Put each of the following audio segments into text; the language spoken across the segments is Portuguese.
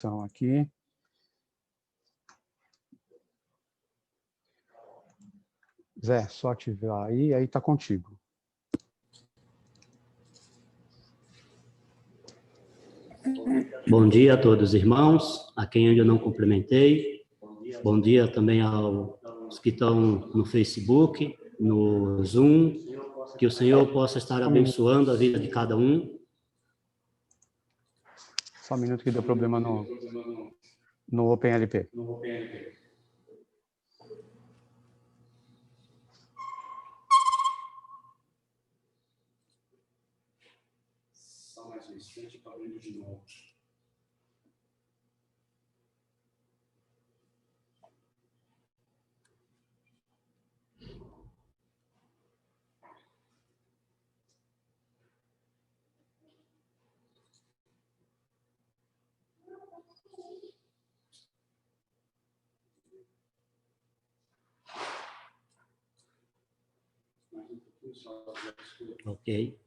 estão aqui. Zé, só ativar aí está contigo. Bom dia a todos os irmãos, a quem ainda não cumprimentei. Bom dia também aos que estão no Facebook, no Zoom. Que o Senhor possa estar abençoando a vida de cada um. Só um minuto que deu problema no OpenLP. Só mais um instante para abrir de novo. Ok.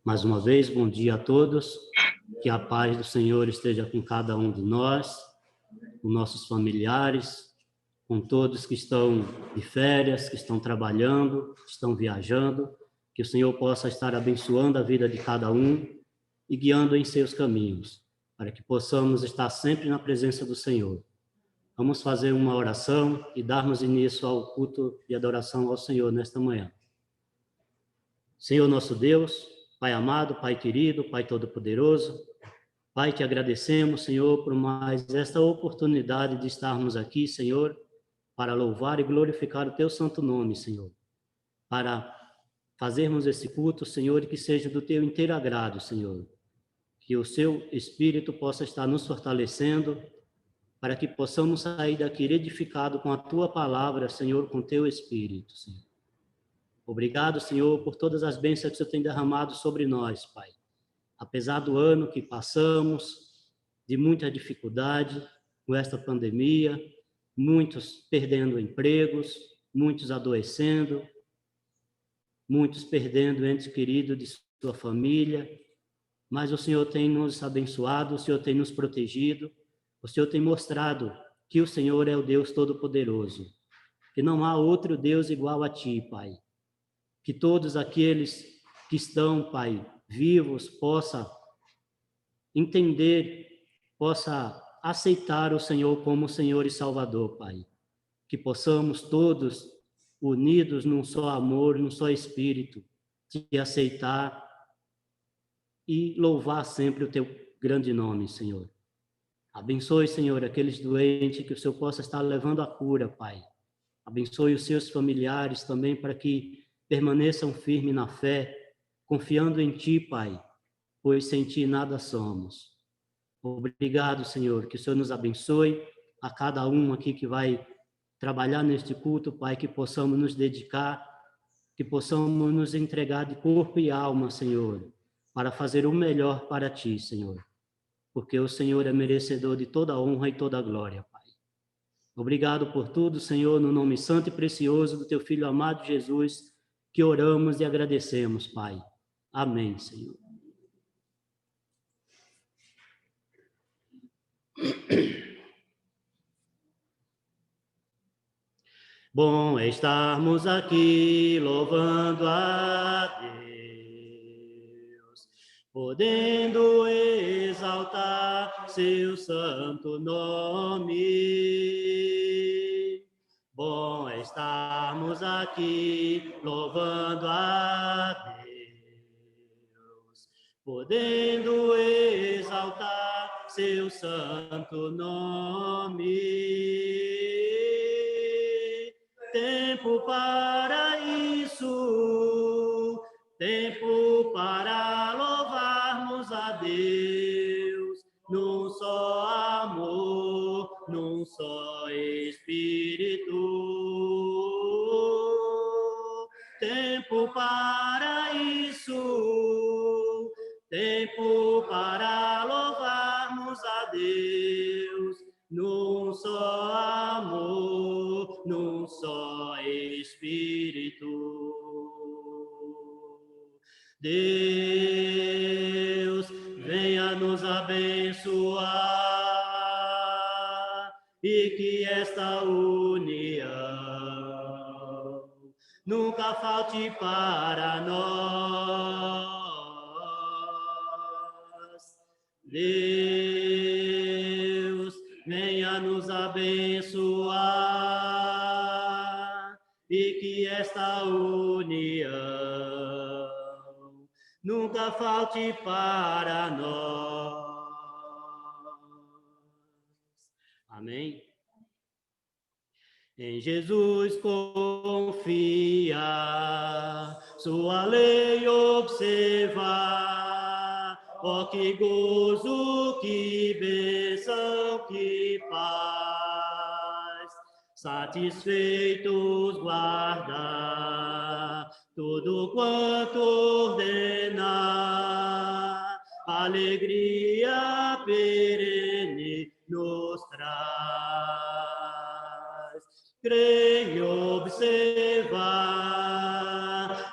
Mais uma vez, bom dia a todos. Que a paz do Senhor esteja com cada um de nós, com nossos familiares, com todos que estão de férias, que estão trabalhando, que estão viajando. Que o Senhor possa estar abençoando a vida de cada um e guiando em seus caminhos, para que possamos estar sempre na presença do Senhor. Vamos fazer uma oração e darmos início ao culto de adoração ao Senhor nesta manhã. Senhor nosso Deus, Pai amado, Pai querido, Pai todo-poderoso, Pai, te agradecemos, Senhor, por mais esta oportunidade de estarmos aqui, Senhor, para louvar e glorificar o teu santo nome, Senhor, para fazermos esse culto, Senhor, e que seja do teu inteiro agrado, Senhor, que o seu Espírito possa estar nos fortalecendo, para que possamos sair daqui edificados com a tua palavra, Senhor, com o teu Espírito, Senhor. Obrigado, Senhor, por todas as bênçãos que o Senhor tem derramado sobre nós, Pai. Apesar do ano que passamos, de muita dificuldade com esta pandemia, muitos perdendo empregos, muitos adoecendo, muitos perdendo entes queridos de sua família, mas o Senhor tem nos abençoado, o Senhor tem nos protegido, o Senhor tem mostrado que o Senhor é o Deus Todo-Poderoso, que não há outro Deus igual a Ti, Pai. Que todos aqueles que estão, Pai, vivos, possa entender, possa aceitar o Senhor como Senhor e Salvador, Pai. Que possamos todos, unidos num só amor, num só Espírito, te aceitar e louvar sempre o teu grande nome, Senhor. Abençoe, Senhor, aqueles doentes que o Senhor possa estar levando a cura, Pai. Abençoe os seus familiares também para que permaneçam firmes na fé, confiando em Ti, Pai, pois sem Ti nada somos. Obrigado, Senhor, que o Senhor nos abençoe, a cada um aqui que vai trabalhar neste culto, Pai, que possamos nos dedicar, que possamos nos entregar de corpo e alma, Senhor, para fazer o melhor para Ti, Senhor, porque o Senhor é merecedor de toda a honra e toda a glória, Pai. Obrigado por tudo, Senhor, no nome santo e precioso do Teu Filho amado Jesus, que oramos e agradecemos, Pai. Amém, Senhor. Bom é estarmos aqui louvando a Deus, podendo exaltar seu santo nome. Bom é estarmos aqui louvando a Deus, podendo exaltar seu santo nome. Tempo para isso, tempo para louvarmos a Deus, num só amor, num só Espírito. Tempo para isso, tempo para louvarmos unamos a Deus num só amor, num só Espírito. Deus, venha nos abençoar e que esta união nunca falte para nós. Deus, venha nos abençoar e que esta união nunca falte para nós. Amém? Em Jesus confia, sua lei observar. Oh, que gozo, que bênção, que paz. Satisfeitos guardar tudo quanto ordenar. Alegria perene nos traz. Creio observar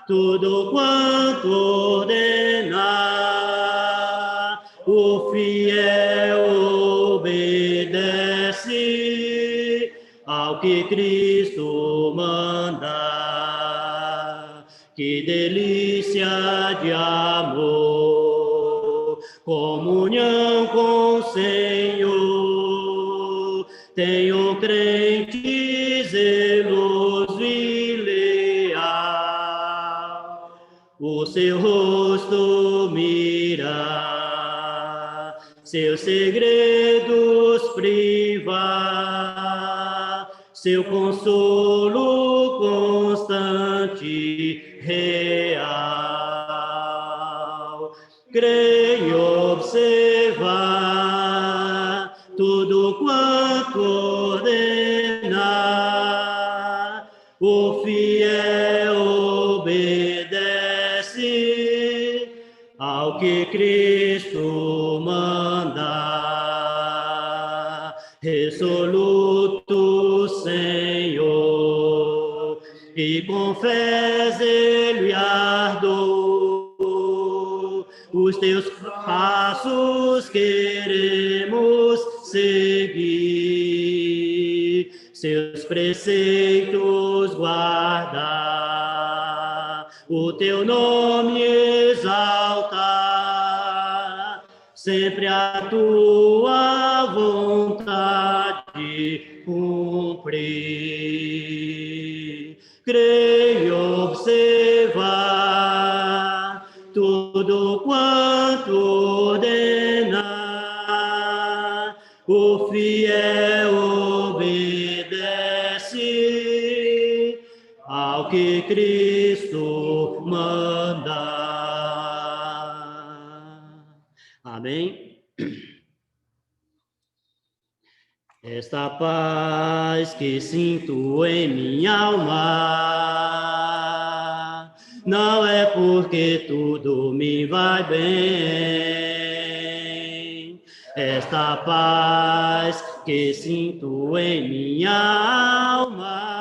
tudo quanto ordenar, o fiel obedece ao que Cristo manda. Que delícia de amor, comunhão com o Senhor, tenho crente zeloso e leal, o seu rosto mira, seus segredos privar, seu consolo constante real. Creio observar tudo quanto ordenar, o fiel obedece ao que Cristo manda. Resoluto, Senhor, e com fé, zelo e ardor, os teus passos queremos seguir, seus preceitos guardar, o teu nome exaltar, sempre a tua vontade cumprir. Creio observar tudo quanto ordenar, o fiel obedece ao que Cristo manda. Amém? Esta paz que sinto em minha alma não é porque tudo me vai bem. Esta paz que sinto em minha alma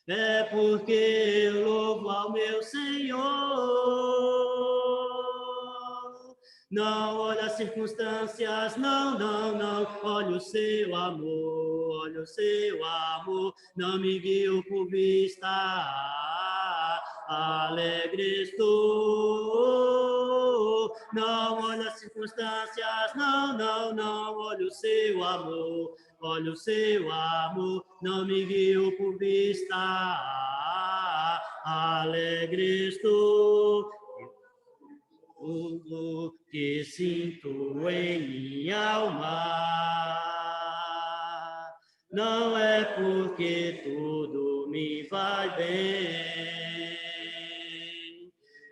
é porque eu louvo ao meu Senhor. Não olha as circunstâncias, não, não, não. Olha o seu amor, olha o seu amor. Não me guio por vista, alegre estou. Não olha as circunstâncias, não, não, não. Olha o seu amor, olha o seu amor. Não me guio por vista, alegre estou. O que sinto em minha alma não é porque tudo me vai bem.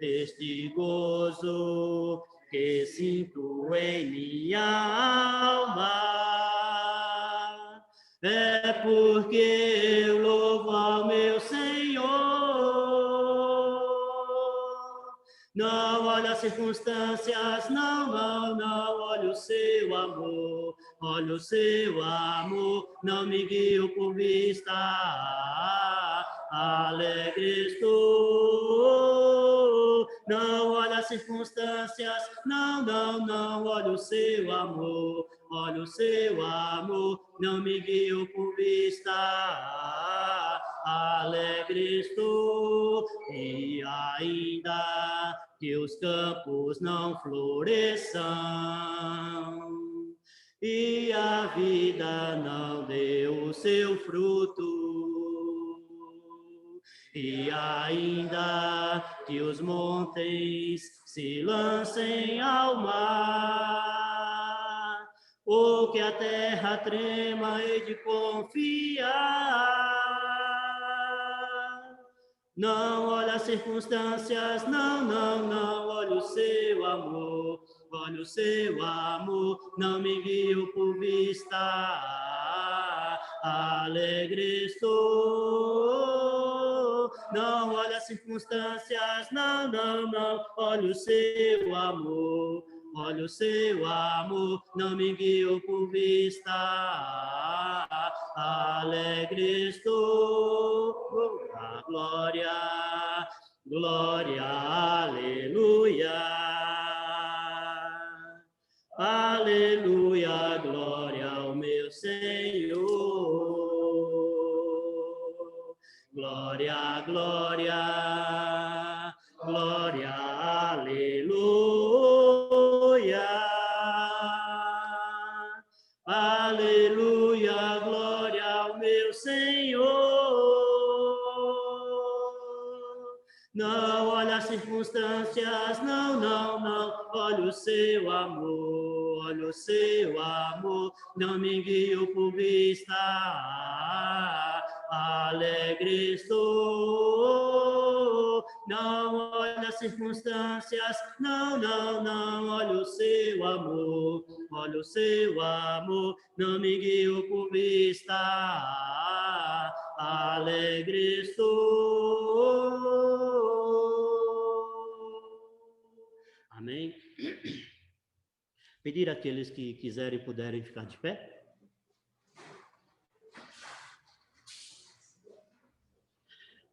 Este gozo que sinto em minha alma é porque eu louvo ao meu Senhor. Não olha as circunstâncias, não, não, não seu amor, olha o seu amor, não me guio por vista, alegre estou. Não olha as circunstâncias, não, não, não, olha o seu amor, olha o seu amor, não me guio por vista, alegre estou. E ainda que os campos não floresçam e a vida não deu o seu fruto, e ainda que os montes se lancem ao mar, ou que a terra trema, hei de confiar. Não olha as circunstâncias, não, não, não, olha o seu amor, olha o seu amor, não me guio por vista, alegre estou. Não olha as circunstâncias, não, não, não, olha o seu amor, olha o seu amor, não me guio por vista, alegre estou. A glória, glória, aleluia. Aleluia, glória ao meu Senhor. Glória, glória, glória, aleluia. Aleluia, glória ao meu Senhor. Não olha as circunstâncias, não, não, não, olha o seu amor, olha o seu amor, não me guio por vista, alegre estou. Não olha as circunstâncias, não, não, não, olha o seu amor, olha o seu amor, não me guio por vista, alegre estou. Amém? Pedir àqueles que quiserem e puderem ficar de pé.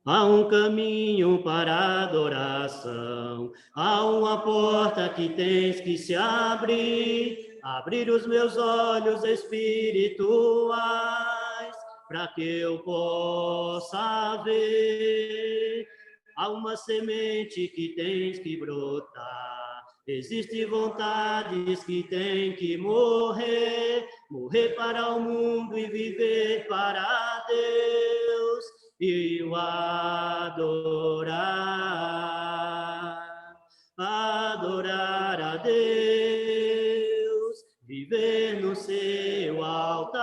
Há um caminho para a adoração, há uma porta que tens que se abrir, abrir os meus olhos espirituais, para que eu possa ver. Há uma semente que tens que brotar, existem vontades que têm que morrer, morrer para o mundo e viver para Deus. E o adorar, adorar a Deus, viver no seu altar,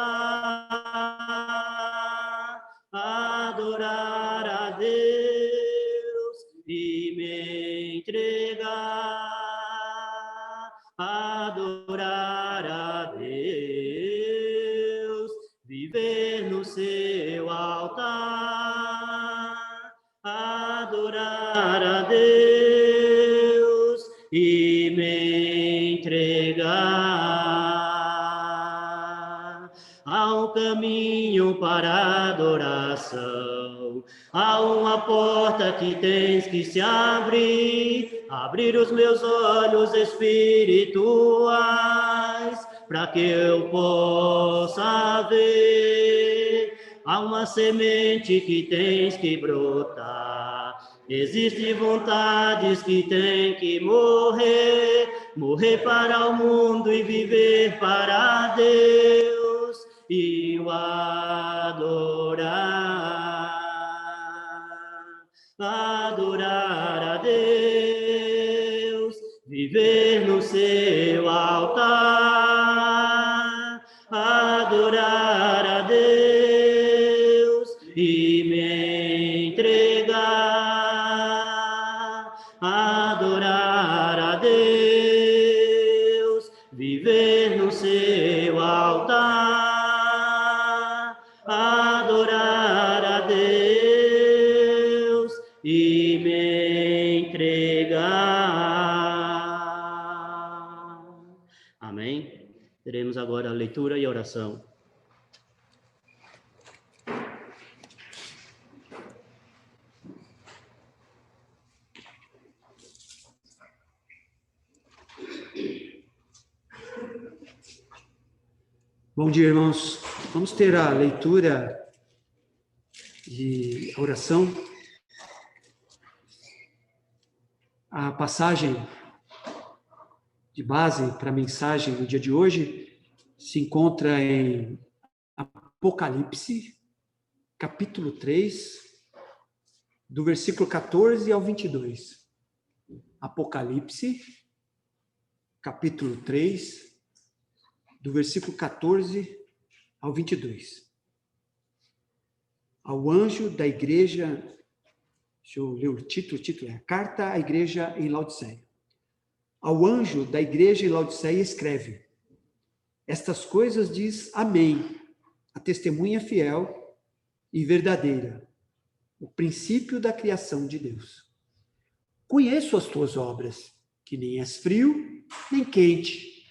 adorar a Deus e me entregar, adorar a Deus, viver no seu altar, adorar a Deus e me entregar. Há um caminho para a adoração, há uma porta que tens que se abrir, abrir os meus olhos espirituais, para que eu possa ver. Há uma semente que tens que brotar, existem vontades que têm que morrer, morrer para o mundo e viver para Deus, e o adorar, adorar a Deus, viver no seu altar, adorar a Deus e me entregar, adorar a Deus, viver no seu altar, adorar a Deus e me entregar. Amém. Amém. Teremos agora a leitura e a oração. Bom dia, irmãos. Vamos ter a leitura e a oração. A passagem de base para a mensagem do dia de hoje se encontra em Apocalipse, capítulo 3, do versículo 14 ao 22. Apocalipse, capítulo 3, do versículo 14 ao 22. Ao anjo da igreja, deixa eu ler o título é Carta à Igreja em Laodiceia. Ao anjo da igreja em Laodiceia escreve: estas coisas diz Amém, a testemunha fiel e verdadeira, o princípio da criação de Deus. Conheço as tuas obras, que nem és frio, nem quente.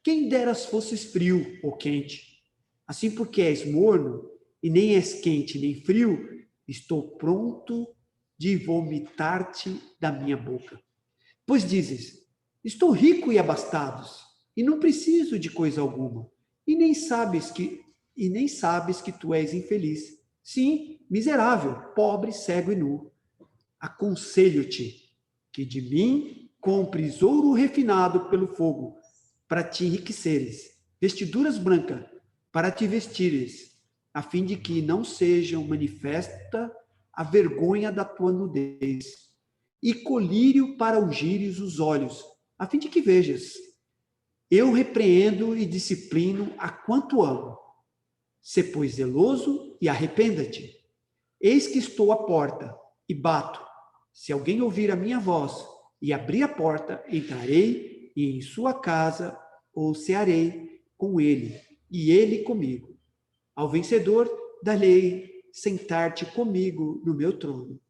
Quem deras fosses frio ou quente. Assim porque és morno, e nem és quente nem frio, estou pronto de vomitar-te da minha boca. Pois dizes, estou rico e abastados, e não preciso de coisa alguma, e nem sabes que tu és infeliz. Sim, miserável, pobre, cego e nu. Aconselho-te que de mim compres ouro refinado pelo fogo, para te enriqueceres, vestiduras brancas, para te vestires, a fim de que não sejam manifesta a vergonha da tua nudez, e colírio para ungires os olhos, a fim de que vejas. Eu repreendo e disciplino a quanto amo. Sê, pois, zeloso e arrependa-te. Eis que estou à porta e bato. Se alguém ouvir a minha voz e abrir a porta, entrarei e em sua casa ou cearei com ele, e ele comigo. Ao vencedor, darei sentar-te comigo no meu trono.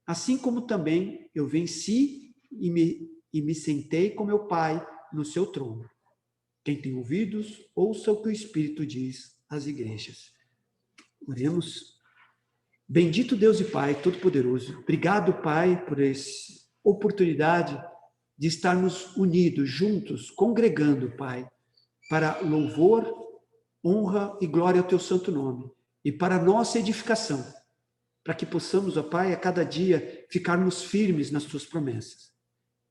Assim como também eu venci e me sentei com meu Pai no seu trono. Quem tem ouvidos, ouça o que o Espírito diz às igrejas. Oremos. Bendito Deus e Pai Todo-Poderoso, obrigado, Pai, por essa oportunidade de estarmos unidos, juntos, congregando, Pai, para louvor, honra e glória ao Teu santo nome, e para nossa edificação, para que possamos, ó Pai, a cada dia ficarmos firmes nas Tuas promessas,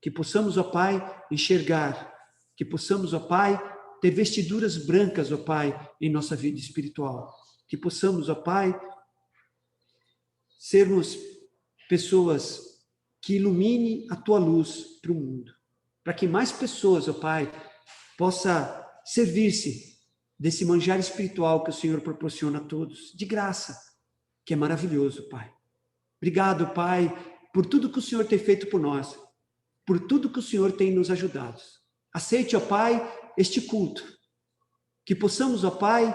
que possamos, ó Pai, enxergar, que possamos, ó Pai, ter vestiduras brancas, ó Pai, em nossa vida espiritual, que possamos, ó Pai, sermos pessoas que ilumine a Tua luz para o mundo, para que mais pessoas, ó Pai, possa servir-se desse manjar espiritual que o Senhor proporciona a todos, de graça, que é maravilhoso, Pai. Obrigado, Pai, por tudo que o Senhor tem feito por nós, por tudo que o Senhor tem nos ajudado. Aceite, ó Pai, este culto, que possamos, ó Pai,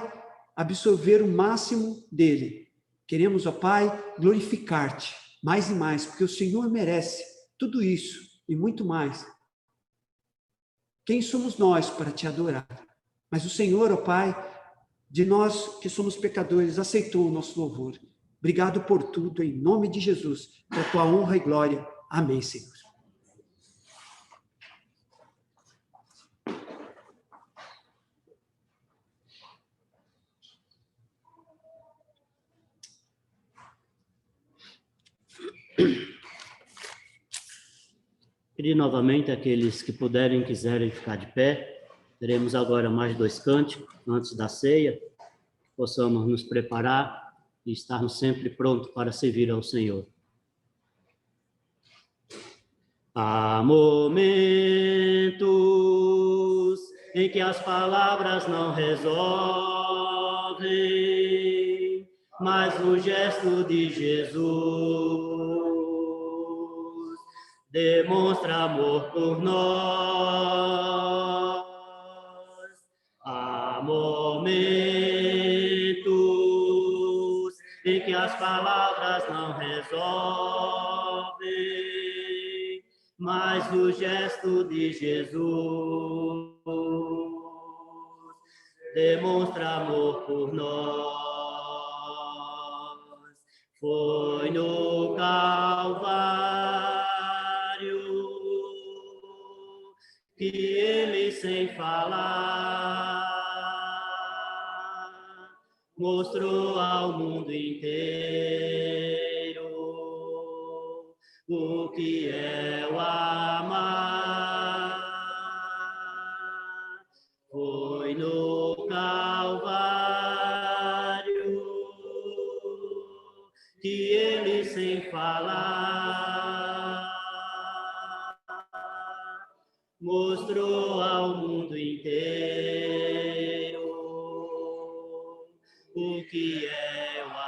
absorver o máximo dele. Queremos, ó Pai, glorificar-te mais e mais, porque o Senhor merece tudo isso e muito mais. Quem somos nós para te adorar? Mas o Senhor, ó Pai, de nós que somos pecadores, aceitou o nosso louvor. Obrigado por tudo, em nome de Jesus, para a tua honra e glória. Amém, Senhor. Pedir novamente àqueles que puderem e quiserem ficar de pé. Teremos agora mais 2 cânticos antes da ceia. Possamos nos preparar e estarmos sempre prontos para servir ao Senhor. Há momentos em que as palavras não resolvem, mas o gesto de Jesus demonstra amor por nós. Há momentos em que as palavras não resolvem, mas o gesto de Jesus demonstra amor por nós. Foi no Calvário que ele, sem falar, mostrou ao mundo inteiro o que é o amar. Foi no Calvário que ele, sem falar, mostrou ao mundo inteiro o que é o amar.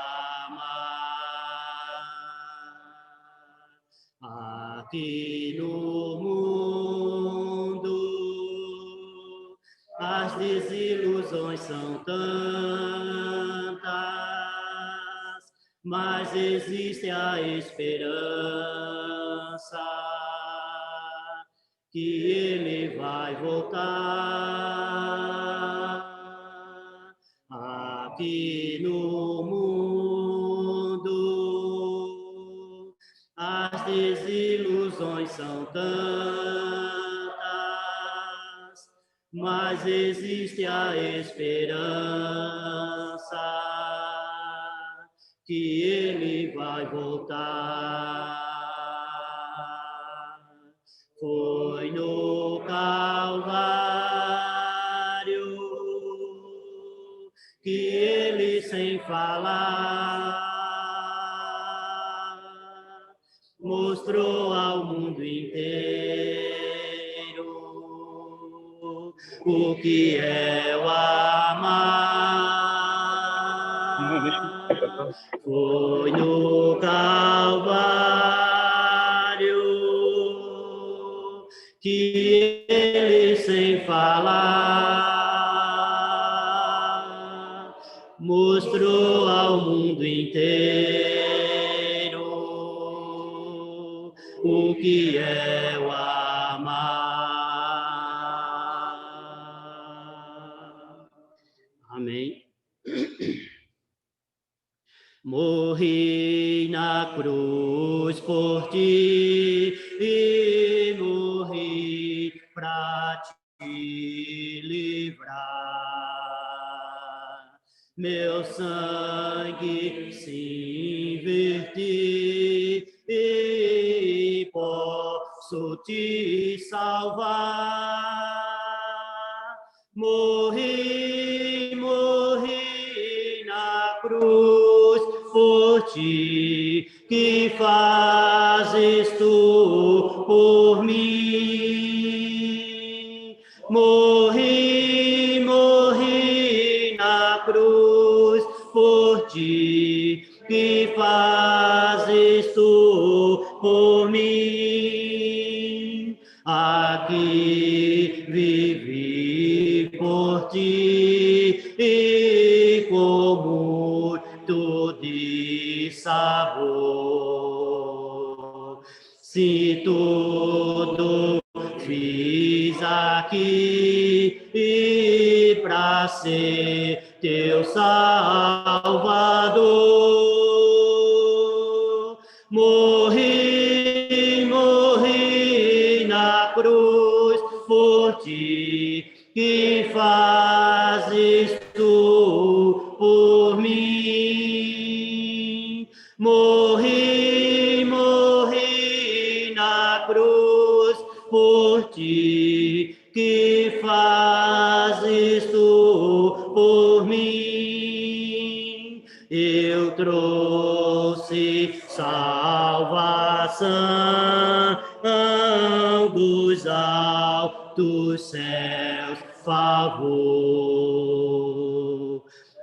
Aqui no mundo as desilusões são tantas, mas existe a esperança que ele vai voltar. Aqui no mundo as desilusões são tantas, mas existe a esperança que ele vai voltar. Foi no Calvário que ele, sem falar, mostrou ao mundo inteiro o que é o amar. Foi no Calvário que ele, sem falar, mostrou ao mundo inteiro o que é o amar. Amém. Morri na cruz por ti e morri pra te livrar. Meu sangue se verti e posso te salvar. Morri na cruz por ti, que fazes tu por mim. Morri na cruz por ti, que fazes tu por mim. Aqui vivi por ti e com muito de sabor. Se tudo fiz aqui e pra ser teu Salvador, morri na cruz por ti, que fazes tu por mim. Morri na cruz por ti, que fazes tu por mim. Eu trouxe salvação dos altos céus, favor.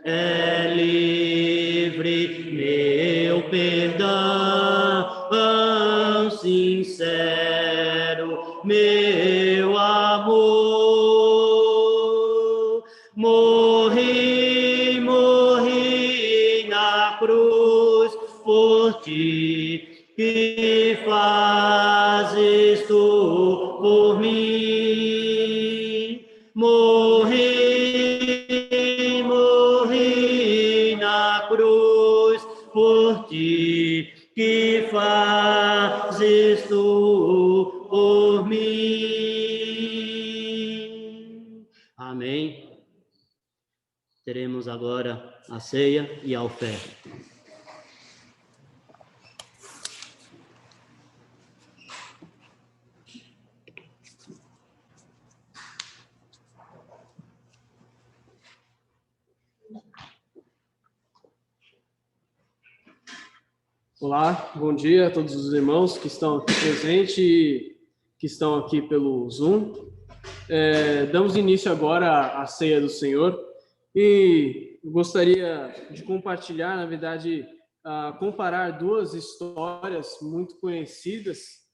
É livre meu perdão, sincero meu amor. Morri na cruz por ti, que fazes tu por mim. Morri Amém. Teremos agora a ceia e a oferta. Olá, bom dia a todos os irmãos que estão aqui presentes e que estão aqui pelo Zoom. Damos início agora à ceia do Senhor e gostaria de compartilhar, na verdade, comparar duas histórias muito conhecidas,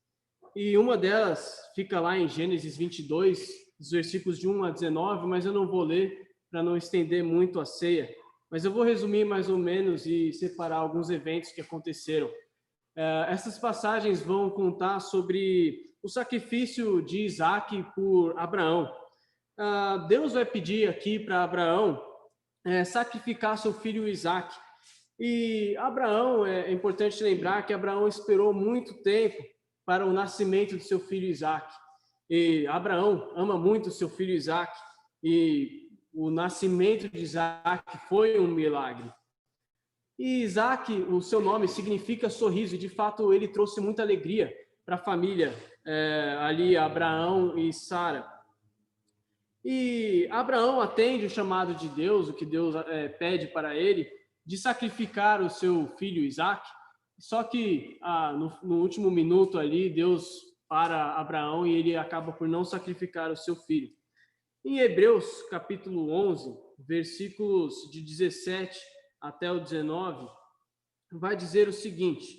e uma delas fica lá em Gênesis 22, dos versículos de 1 a 19, mas eu não vou ler para não estender muito a ceia. Mas eu vou resumir mais ou menos e separar alguns eventos que aconteceram. Essas passagens vão contar sobre o sacrifício de Isaac por Abraão. Deus vai pedir aqui para Abraão sacrificar seu filho Isaac. E Abraão, é importante lembrar que Abraão esperou muito tempo para o nascimento de seu filho Isaac. E Abraão ama muito seu filho Isaac, e o nascimento de Isaac foi um milagre. E Isaac, o seu nome significa sorriso, e de fato ele trouxe muita alegria para a família, ali Abraão e Sara. E Abraão atende o chamado de Deus, o que Deus pede para ele, de sacrificar o seu filho Isaac. Só que no último minuto ali, Deus para Abraão e ele acaba por não sacrificar o seu filho. Em Hebreus, capítulo 11, versículos de 17 até o 19, vai dizer o seguinte: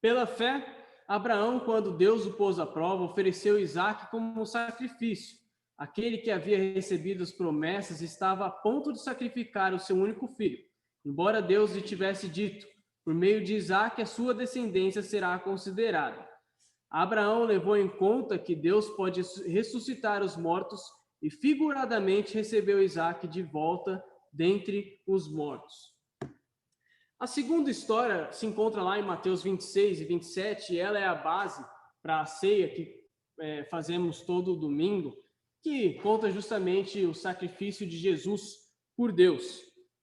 pela fé, Abraão, quando Deus o pôs à prova, ofereceu Isaac como um sacrifício. Aquele que havia recebido as promessas estava a ponto de sacrificar o seu único filho, embora Deus lhe tivesse dito: por meio de Isaac a sua descendência será considerada. Abraão levou em conta que Deus pode ressuscitar os mortos e figuradamente recebeu Isaac de volta dentre os mortos. A segunda história se encontra lá em Mateus 26 e 27, e ela é a base para a ceia que fazemos todo domingo, que conta justamente o sacrifício de Jesus por Deus.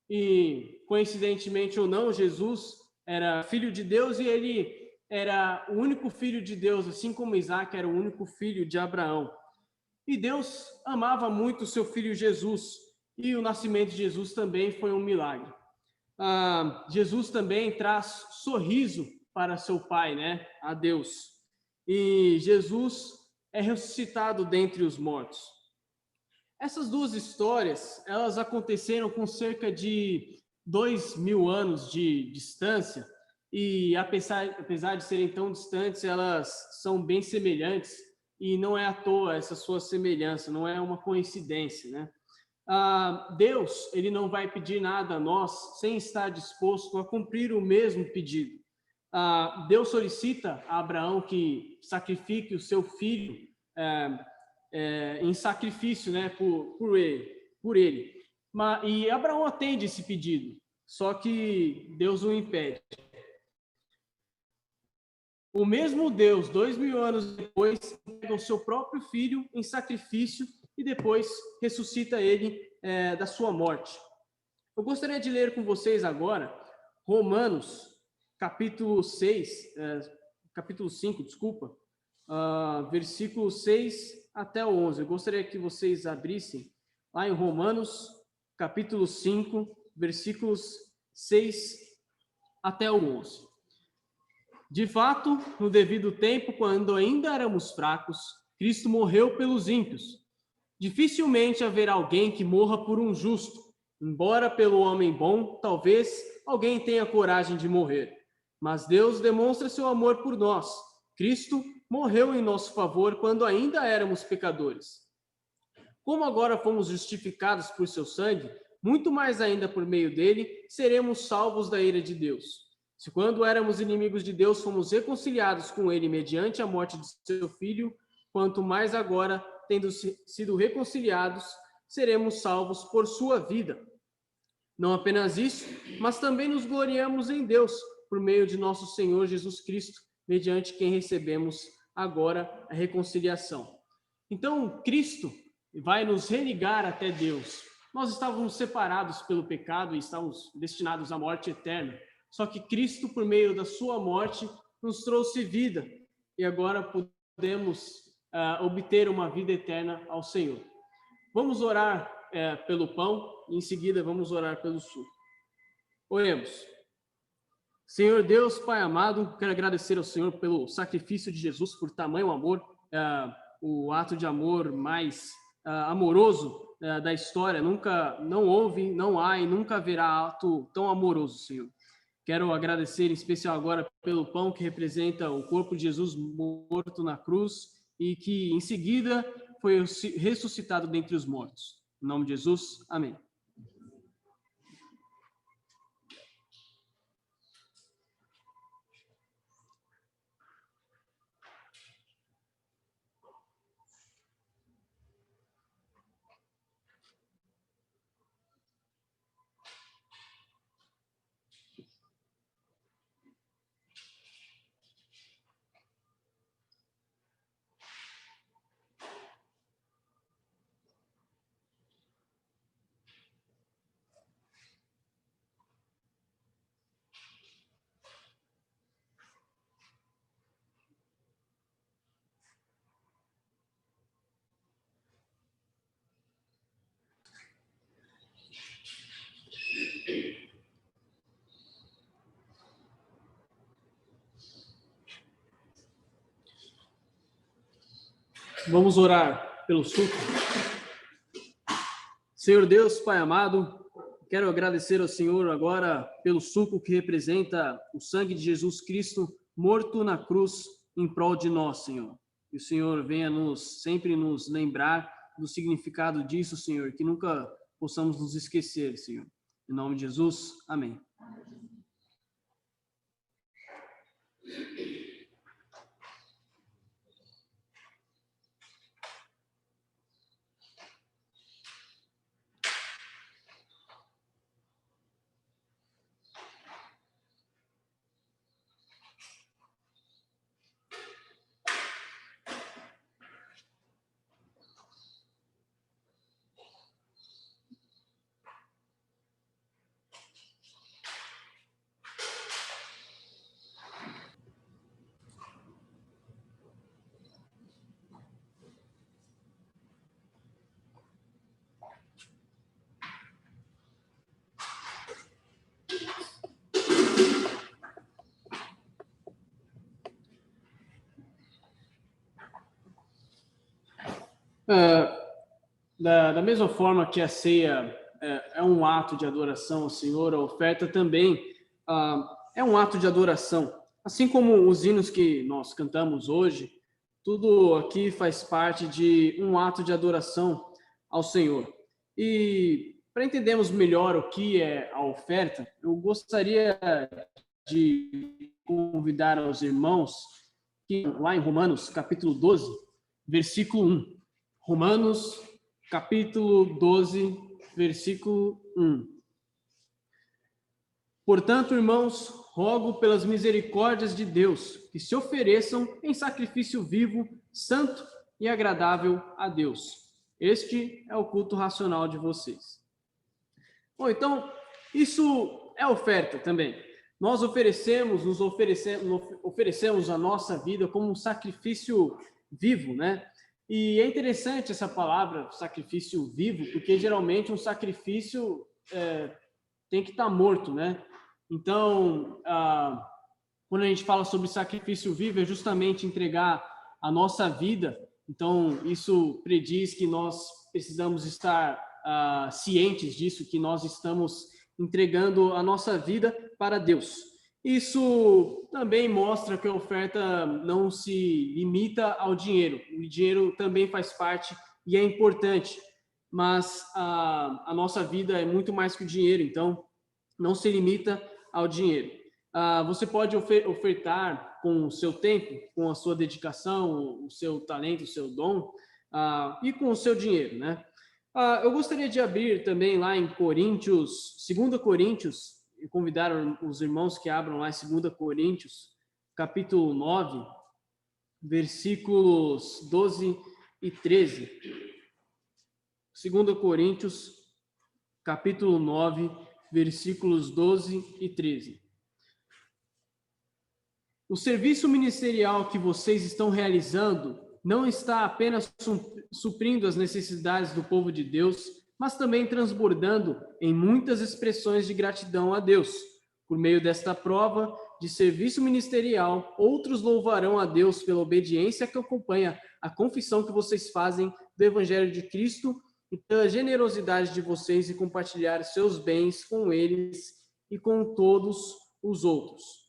E, coincidentemente ou não, Jesus era filho de Deus e ele era o único filho de Deus, assim como Isaac era o único filho de Abraão. E Deus amava muito o seu filho Jesus, e o nascimento de Jesus também foi um milagre. Jesus também traz sorriso para seu Pai, né? A Deus. E Jesus é ressuscitado dentre os mortos. Essas duas histórias, elas aconteceram com cerca de 2.000 anos de distância, e apesar de serem tão distantes, elas são bem semelhantes, e não é à toa essa sua semelhança, não é uma coincidência, né? Deus, ele não vai pedir nada a nós sem estar disposto a cumprir o mesmo pedido. Deus solicita a Abraão que sacrifique o seu filho em sacrifício, né, por ele. E Abraão atende esse pedido, só que Deus o impede. O mesmo Deus, 2.000 anos depois, pega o seu próprio filho em sacrifício e depois ressuscita ele da sua morte. Eu gostaria de ler com vocês agora Romanos, capítulo 5, versículos 6 até o 11. Eu gostaria que vocês abrissem lá em Romanos, capítulo 5, versículos 6 até o 11. De fato, no devido tempo, quando ainda éramos fracos, Cristo morreu pelos ímpios. Dificilmente haverá alguém que morra por um justo, embora pelo homem bom, talvez alguém tenha coragem de morrer. Mas Deus demonstra seu amor por nós. Cristo morreu em nosso favor quando ainda éramos pecadores. Como agora fomos justificados por seu sangue, muito mais ainda por meio dele, seremos salvos da ira de Deus. Se quando éramos inimigos de Deus, fomos reconciliados com ele mediante a morte de seu filho, quanto mais agora, tendo sido reconciliados, seremos salvos por sua vida. Não apenas isso, mas também nos gloriamos em Deus, por meio de nosso Senhor Jesus Cristo, mediante quem recebemos agora a reconciliação. Então, Cristo, vai nos religar até Deus. Nós estávamos separados pelo pecado e estávamos destinados à morte eterna. Só que Cristo, por meio da sua morte, nos trouxe vida. E agora podemos obter uma vida eterna ao Senhor. Vamos orar pelo pão e em seguida vamos orar pelo suco. Oremos. Senhor Deus, Pai amado, quero agradecer ao Senhor pelo sacrifício de Jesus, por tamanho amor, o ato de amor mais amoroso da história. Não houve, não há e nunca haverá ato tão amoroso, Senhor. Quero agradecer em especial agora pelo pão que representa o corpo de Jesus morto na cruz e que em seguida foi ressuscitado dentre os mortos. Em nome de Jesus, amém. Vamos orar pelo suco. Senhor Deus, Pai amado, quero agradecer ao Senhor agora pelo suco que representa o sangue de Jesus Cristo morto na cruz em prol de nós, Senhor. Que o Senhor venha sempre nos lembrar do significado disso, Senhor, que nunca possamos nos esquecer, Senhor. Em nome de Jesus, amém. Da mesma forma que a ceia é um ato de adoração ao Senhor, a oferta também é um ato de adoração. Assim como os hinos que nós cantamos hoje, tudo aqui faz parte de um ato de adoração ao Senhor. E para entendermos melhor o que é a oferta, eu gostaria de convidar aos irmãos que lá em Romanos, capítulo 12, versículo 1. Romanos, capítulo 12, versículo 1. Portanto, irmãos, rogo pelas misericórdias de Deus que se ofereçam em sacrifício vivo, santo e agradável a Deus. Este é o culto racional de vocês. Bom, então, isso é oferta também. Nós oferecemos a nossa vida como um sacrifício vivo, né? E é interessante essa palavra, sacrifício vivo, porque geralmente um sacrifício tem que estar morto, né? Então, quando a gente fala sobre sacrifício vivo, é justamente entregar a nossa vida. Então, isso prediz que nós precisamos estar cientes disso, que nós estamos entregando a nossa vida para Deus. Isso também mostra que a oferta não se limita ao dinheiro. O dinheiro também faz parte e é importante, mas a nossa vida é muito mais que o dinheiro, então não se limita ao dinheiro. Você pode ofertar com o seu tempo, com a sua dedicação, o seu talento, o seu dom, e com o seu dinheiro, né? Eu gostaria de abrir também lá em Coríntios, 2 Coríntios, e convidar os irmãos que abram lá em 2 Coríntios, capítulo 9, versículos 12 e 13. 2 Coríntios, capítulo 9, versículos 12 e 13. O serviço ministerial que vocês estão realizando não está apenas suprindo as necessidades do povo de Deus, mas também transbordando em muitas expressões de gratidão a Deus. Por meio desta prova de serviço ministerial, outros louvarão a Deus pela obediência que acompanha a confissão que vocês fazem do Evangelho de Cristo e pela generosidade de vocês em compartilhar seus bens com eles e com todos os outros.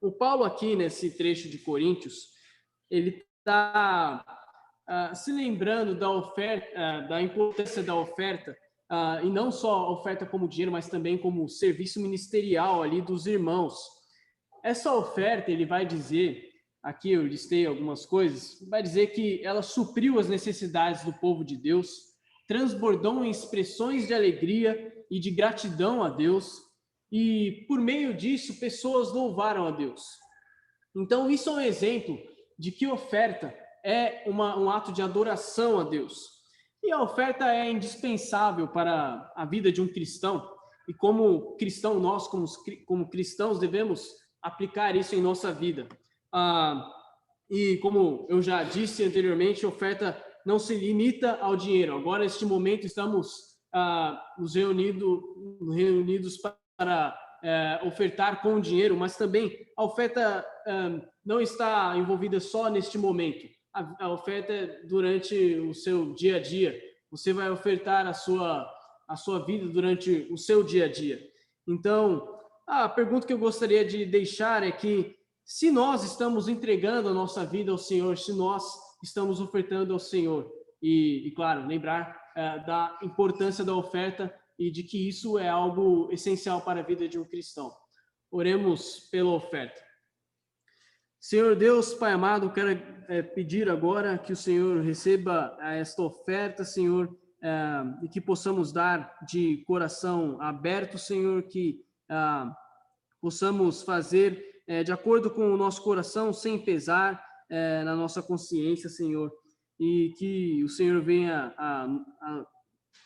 O Paulo aqui, nesse trecho de Coríntios, ele está se lembrando da oferta, da importância da oferta, e não só a oferta como dinheiro, mas também como serviço ministerial ali dos irmãos. Essa oferta, ele vai dizer, aqui eu listei algumas coisas, vai dizer que ela supriu as necessidades do povo de Deus, transbordou em expressões de alegria e de gratidão a Deus, e por meio disso, pessoas louvaram a Deus. Então, isso é um exemplo de que oferta é um ato de adoração a Deus. E a oferta é indispensável para a vida de um cristão. E como cristão, nós, como cristãos, devemos aplicar isso em nossa vida. E como eu já disse anteriormente, a oferta não se limita ao dinheiro. Agora, neste momento, estamos nos reunidos para ofertar com dinheiro, mas também a oferta não está envolvida só neste momento. A oferta é durante o seu dia a dia. Você vai ofertar a sua vida durante o seu dia a dia. Então, a pergunta que eu gostaria de deixar é que se nós estamos entregando a nossa vida ao Senhor, se nós estamos ofertando ao Senhor, e claro, lembrar da importância da oferta e de que isso é algo essencial para a vida de um cristão. Oremos pela oferta. Senhor Deus, Pai amado, quero pedir agora que o Senhor receba esta oferta, Senhor, e que possamos dar de coração aberto, Senhor, que possamos fazer de acordo com o nosso coração, sem pesar na nossa consciência, Senhor, e que o Senhor venha a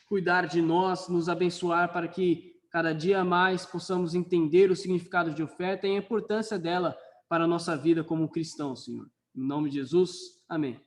cuidar de nós, nos abençoar para que cada dia mais possamos entender o significado de oferta e a importância dela para a nossa vida como cristãos, Senhor. Em nome de Jesus, amém.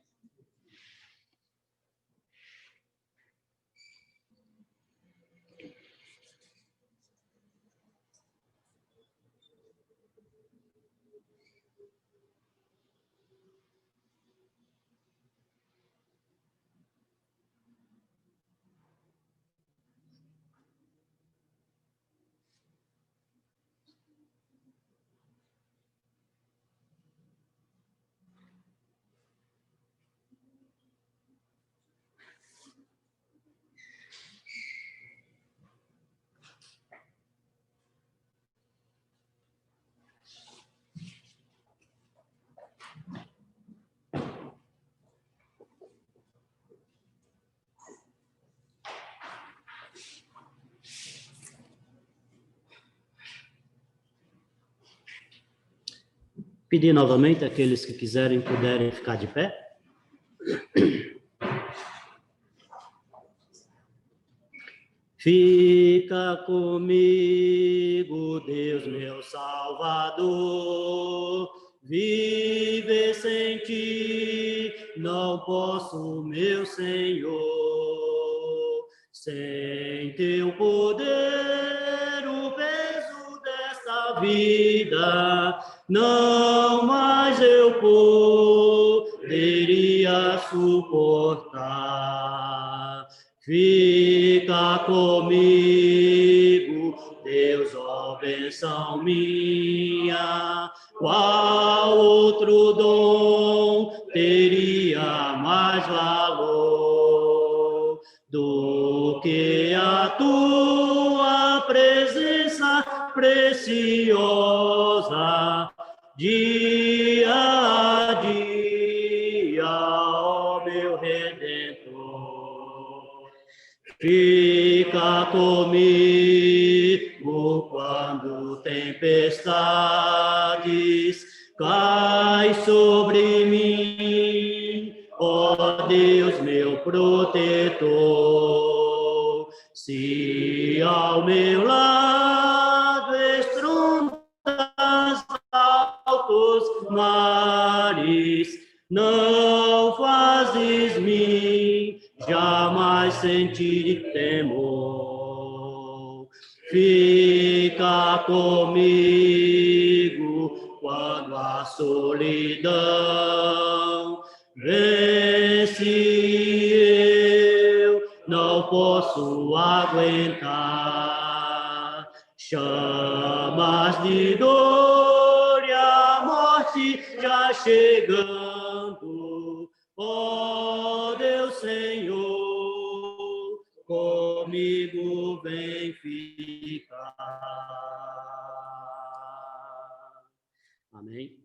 Pedir novamente àqueles que quiserem, puderem ficar de pé. Fica comigo, Deus meu Salvador, viver sem ti não posso, meu Senhor, sem teu poder, o peso desta vida não mais eu poderia suportar. Fica comigo, Deus, ó bênção minha, qual outro dom teria mais valor do que a tua presença preciosa, dia a dia, ó meu Redentor. Fica comigo quando tempestades caem sobre mim, ó Deus meu protetor. Se ao meu lado estrondas altos mares, não fazes-me jamais sentir temor. Fica comigo quando a solidão vence, eu não posso aguentar. Chamas de dor e a morte já chegando. Ó Deus Senhor, comigo vem ficar. Amém.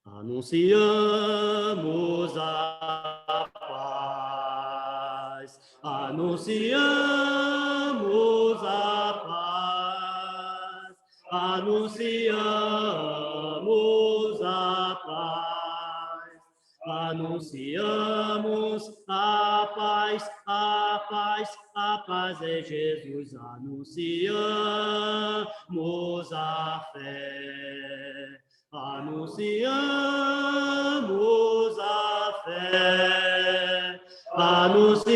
Anunciamos a paz, anunciamos a paz, anunciamos a paz, anunciamos a paz, a paz, a paz é Jesus, anunciamos a fé. Anunciamos a fé, anunciamos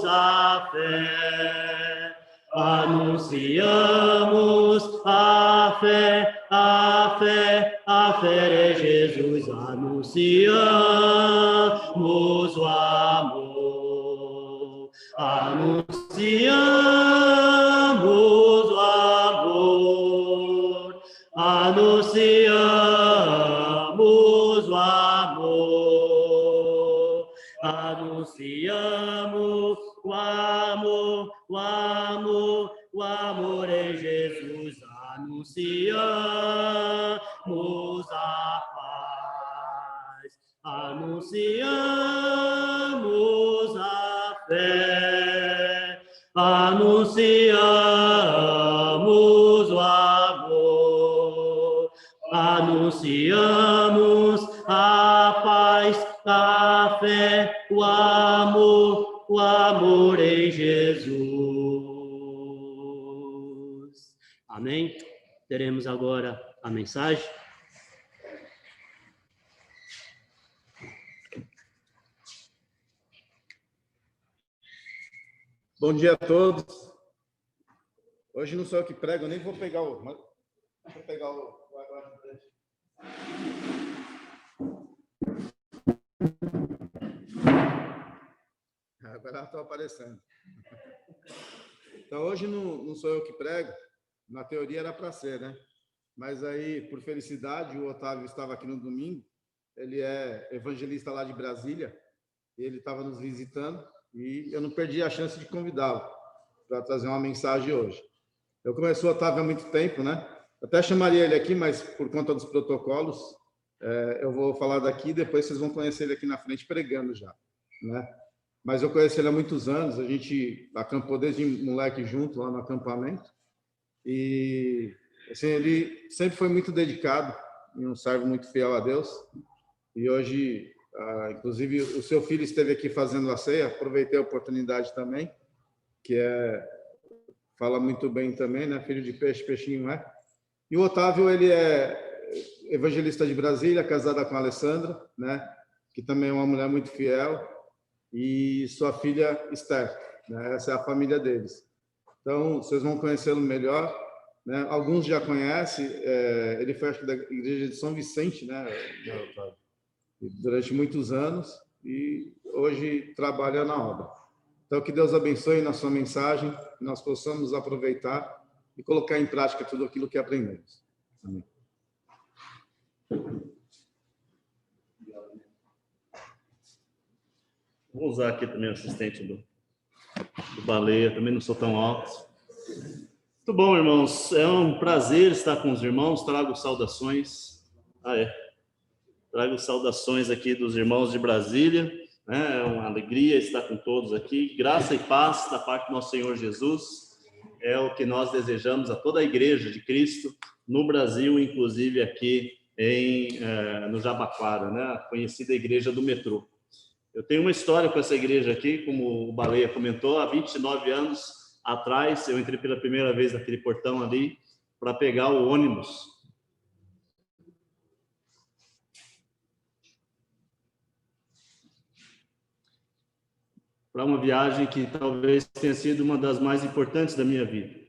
a fé, anunciamos a fé, a fé, a fé é Jesus, anunciamos o amor, anunciamos o amor. Anunciamos o amor, anunciamos o amor, o amor, o amor em Jesus, anunciamos a paz, anunciamos a fé, anunciamos o amor, anunciamos a paz, a fé, o amor em Jesus. Amém? Teremos agora a mensagem. Bom dia a todos. Hoje não sou eu que prego, eu nem vou pegar o... Agora estou aparecendo. Então, hoje não sou eu que prego. Na teoria era para ser, né? Mas aí, por felicidade, o Otávio estava aqui no domingo. Ele é evangelista lá de Brasília. E ele estava nos visitando. E eu não perdi a chance de convidá-lo para trazer uma mensagem hoje. Eu conheço o Otávio há muito tempo, né? Até chamaria ele aqui, mas por conta dos protocolos, eu vou falar daqui e depois vocês vão conhecer ele aqui na frente pregando já, né? Mas eu conheço ele há muitos anos, a gente acampou desde moleque junto lá no acampamento e assim, ele sempre foi muito dedicado e um servo muito fiel a Deus. E hoje, inclusive, o seu filho esteve aqui fazendo a ceia, aproveitei a oportunidade também, que fala muito bem também, né? Filho de peixe, peixinho é. E o Otávio, ele é evangelista de Brasília, casada com a Alessandra, né? Que também é uma mulher muito fiel, e sua filha Esther, né? Essa é a família deles. Então, vocês vão conhecê-lo melhor, né? Alguns já conhecem, ele foi, acho que, da igreja de São Vicente, né, Otávio? Durante muitos anos, e hoje trabalha na obra. Então, que Deus abençoe na sua mensagem, que nós possamos aproveitar e colocar em prática tudo aquilo que aprendemos. Amém. Vou usar aqui também o assistente do Baleia, também não sou tão alto. Muito bom, irmãos. É um prazer estar com os irmãos. Trago saudações. Trago saudações aqui dos irmãos de Brasília. É uma alegria estar com todos aqui. Graça e paz da parte do nosso Senhor Jesus. É o que nós desejamos a toda a igreja de Cristo, no Brasil, inclusive aqui no Jabaquara, né? A conhecida Igreja do Metrô. Eu tenho uma história com essa igreja aqui, como o Baleia comentou, há 29 anos atrás, eu entrei pela primeira vez naquele portão ali para pegar o ônibus. Para uma viagem que talvez tenha sido uma das mais importantes da minha vida.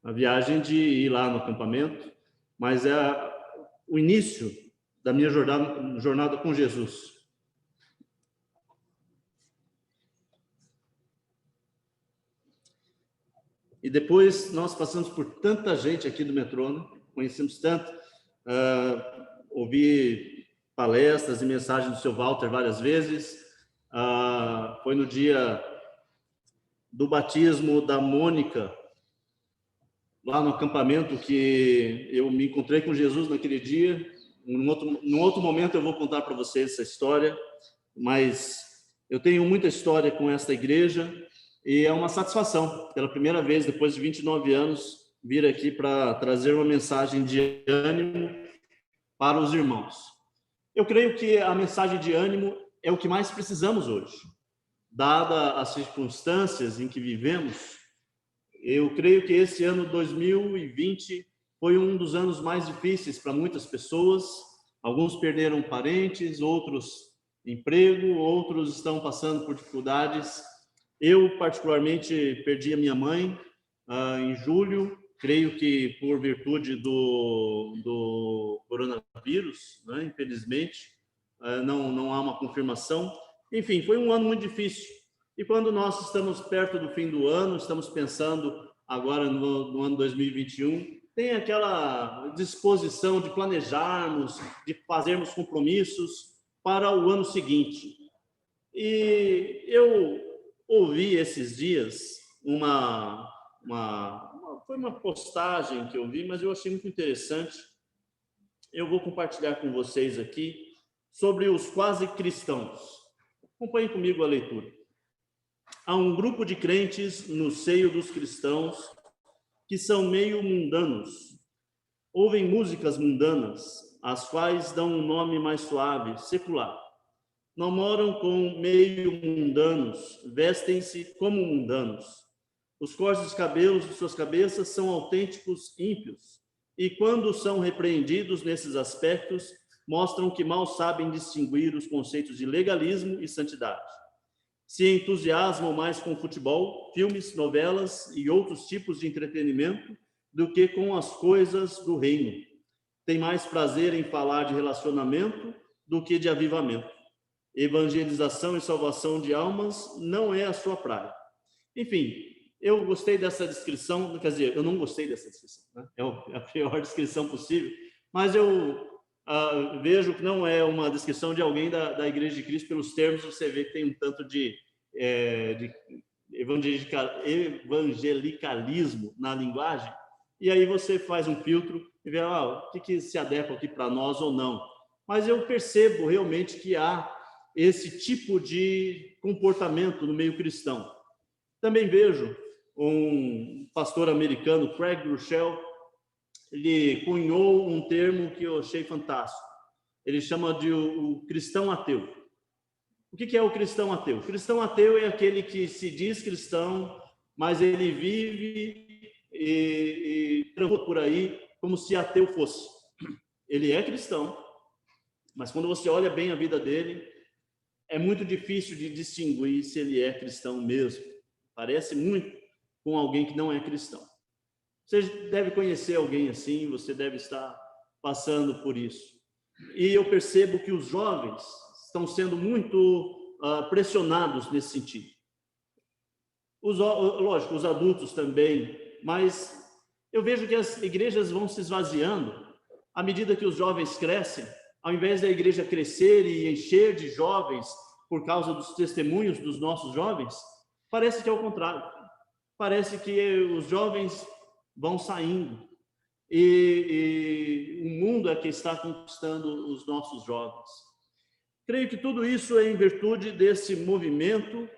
A viagem de ir lá no acampamento, mas é o início da minha jornada com Jesus. E depois nós passamos por tanta gente aqui do metrô, né? Conhecemos tanto, ouvi palestras e mensagens do seu Walter várias vezes. Foi no dia do batismo da Mônica, lá no acampamento, que eu me encontrei com Jesus naquele dia. Num outro momento eu vou contar para vocês essa história, mas eu tenho muita história com esta igreja e é uma satisfação, pela primeira vez, depois de 29 anos, vir aqui para trazer uma mensagem de ânimo para os irmãos. Eu creio que a mensagem de ânimo é o que mais precisamos hoje, dada as circunstâncias em que vivemos. Eu creio que esse ano 2020 foi um dos anos mais difíceis para muitas pessoas. Alguns perderam parentes, outros emprego, outros estão passando por dificuldades. Eu, particularmente, perdi a minha mãe em julho, creio que por virtude do coronavírus, né? Infelizmente, não há uma confirmação. Enfim, foi um ano muito difícil. E quando nós estamos perto do fim do ano, estamos pensando agora no ano 2021, tem aquela disposição de planejarmos, de fazermos compromissos para o ano seguinte. E eu ouvi esses dias foi uma postagem que eu vi, mas eu achei muito interessante. Eu vou compartilhar com vocês aqui sobre os quase cristãos. Acompanhem comigo a leitura. Há um grupo de crentes no seio dos cristãos que são meio mundanos. Ouvem músicas mundanas, as quais dão um nome mais suave, secular. Não moram com meio mundanos, vestem-se como mundanos. Os cortes de cabelos de suas cabeças são autênticos ímpios, e quando são repreendidos nesses aspectos, mostram que mal sabem distinguir os conceitos de legalismo e santidade. Se entusiasmam mais com futebol, filmes, novelas e outros tipos de entretenimento do que com as coisas do reino. Têm mais prazer em falar de relacionamento do que de avivamento. Evangelização e salvação de almas não é a sua praia. Enfim, eu gostei dessa descrição, quer dizer, eu não gostei dessa descrição, né? É a pior descrição possível, mas eu vejo que não é uma descrição de alguém da Igreja de Cristo. Pelos termos, você vê que tem um tanto de evangelicalismo na linguagem, e aí você faz um filtro e vê o que se adequa aqui para nós ou não. Mas eu percebo realmente que há esse tipo de comportamento no meio cristão. Também vejo um pastor americano, Craig Groeschel, ele cunhou um termo que eu achei fantástico. Ele chama de o cristão ateu. O que é o cristão ateu? O cristão ateu é aquele que se diz cristão, mas ele vive e trampa por aí como se ateu fosse. Ele é cristão, mas quando você olha bem a vida dele, é muito difícil de distinguir se ele é cristão mesmo. Parece muito com alguém que não é cristão. Você deve conhecer alguém assim, você deve estar passando por isso. E eu percebo que os jovens estão sendo muito pressionados nesse sentido. Lógico, os adultos também, mas eu vejo que as igrejas vão se esvaziando à medida que os jovens crescem. Ao invés da igreja crescer e encher de jovens por causa dos testemunhos dos nossos jovens, parece que é o contrário. Parece que os jovens vão saindo e o mundo é que está conquistando os nossos jovens. Creio que tudo isso é em virtude desse movimento,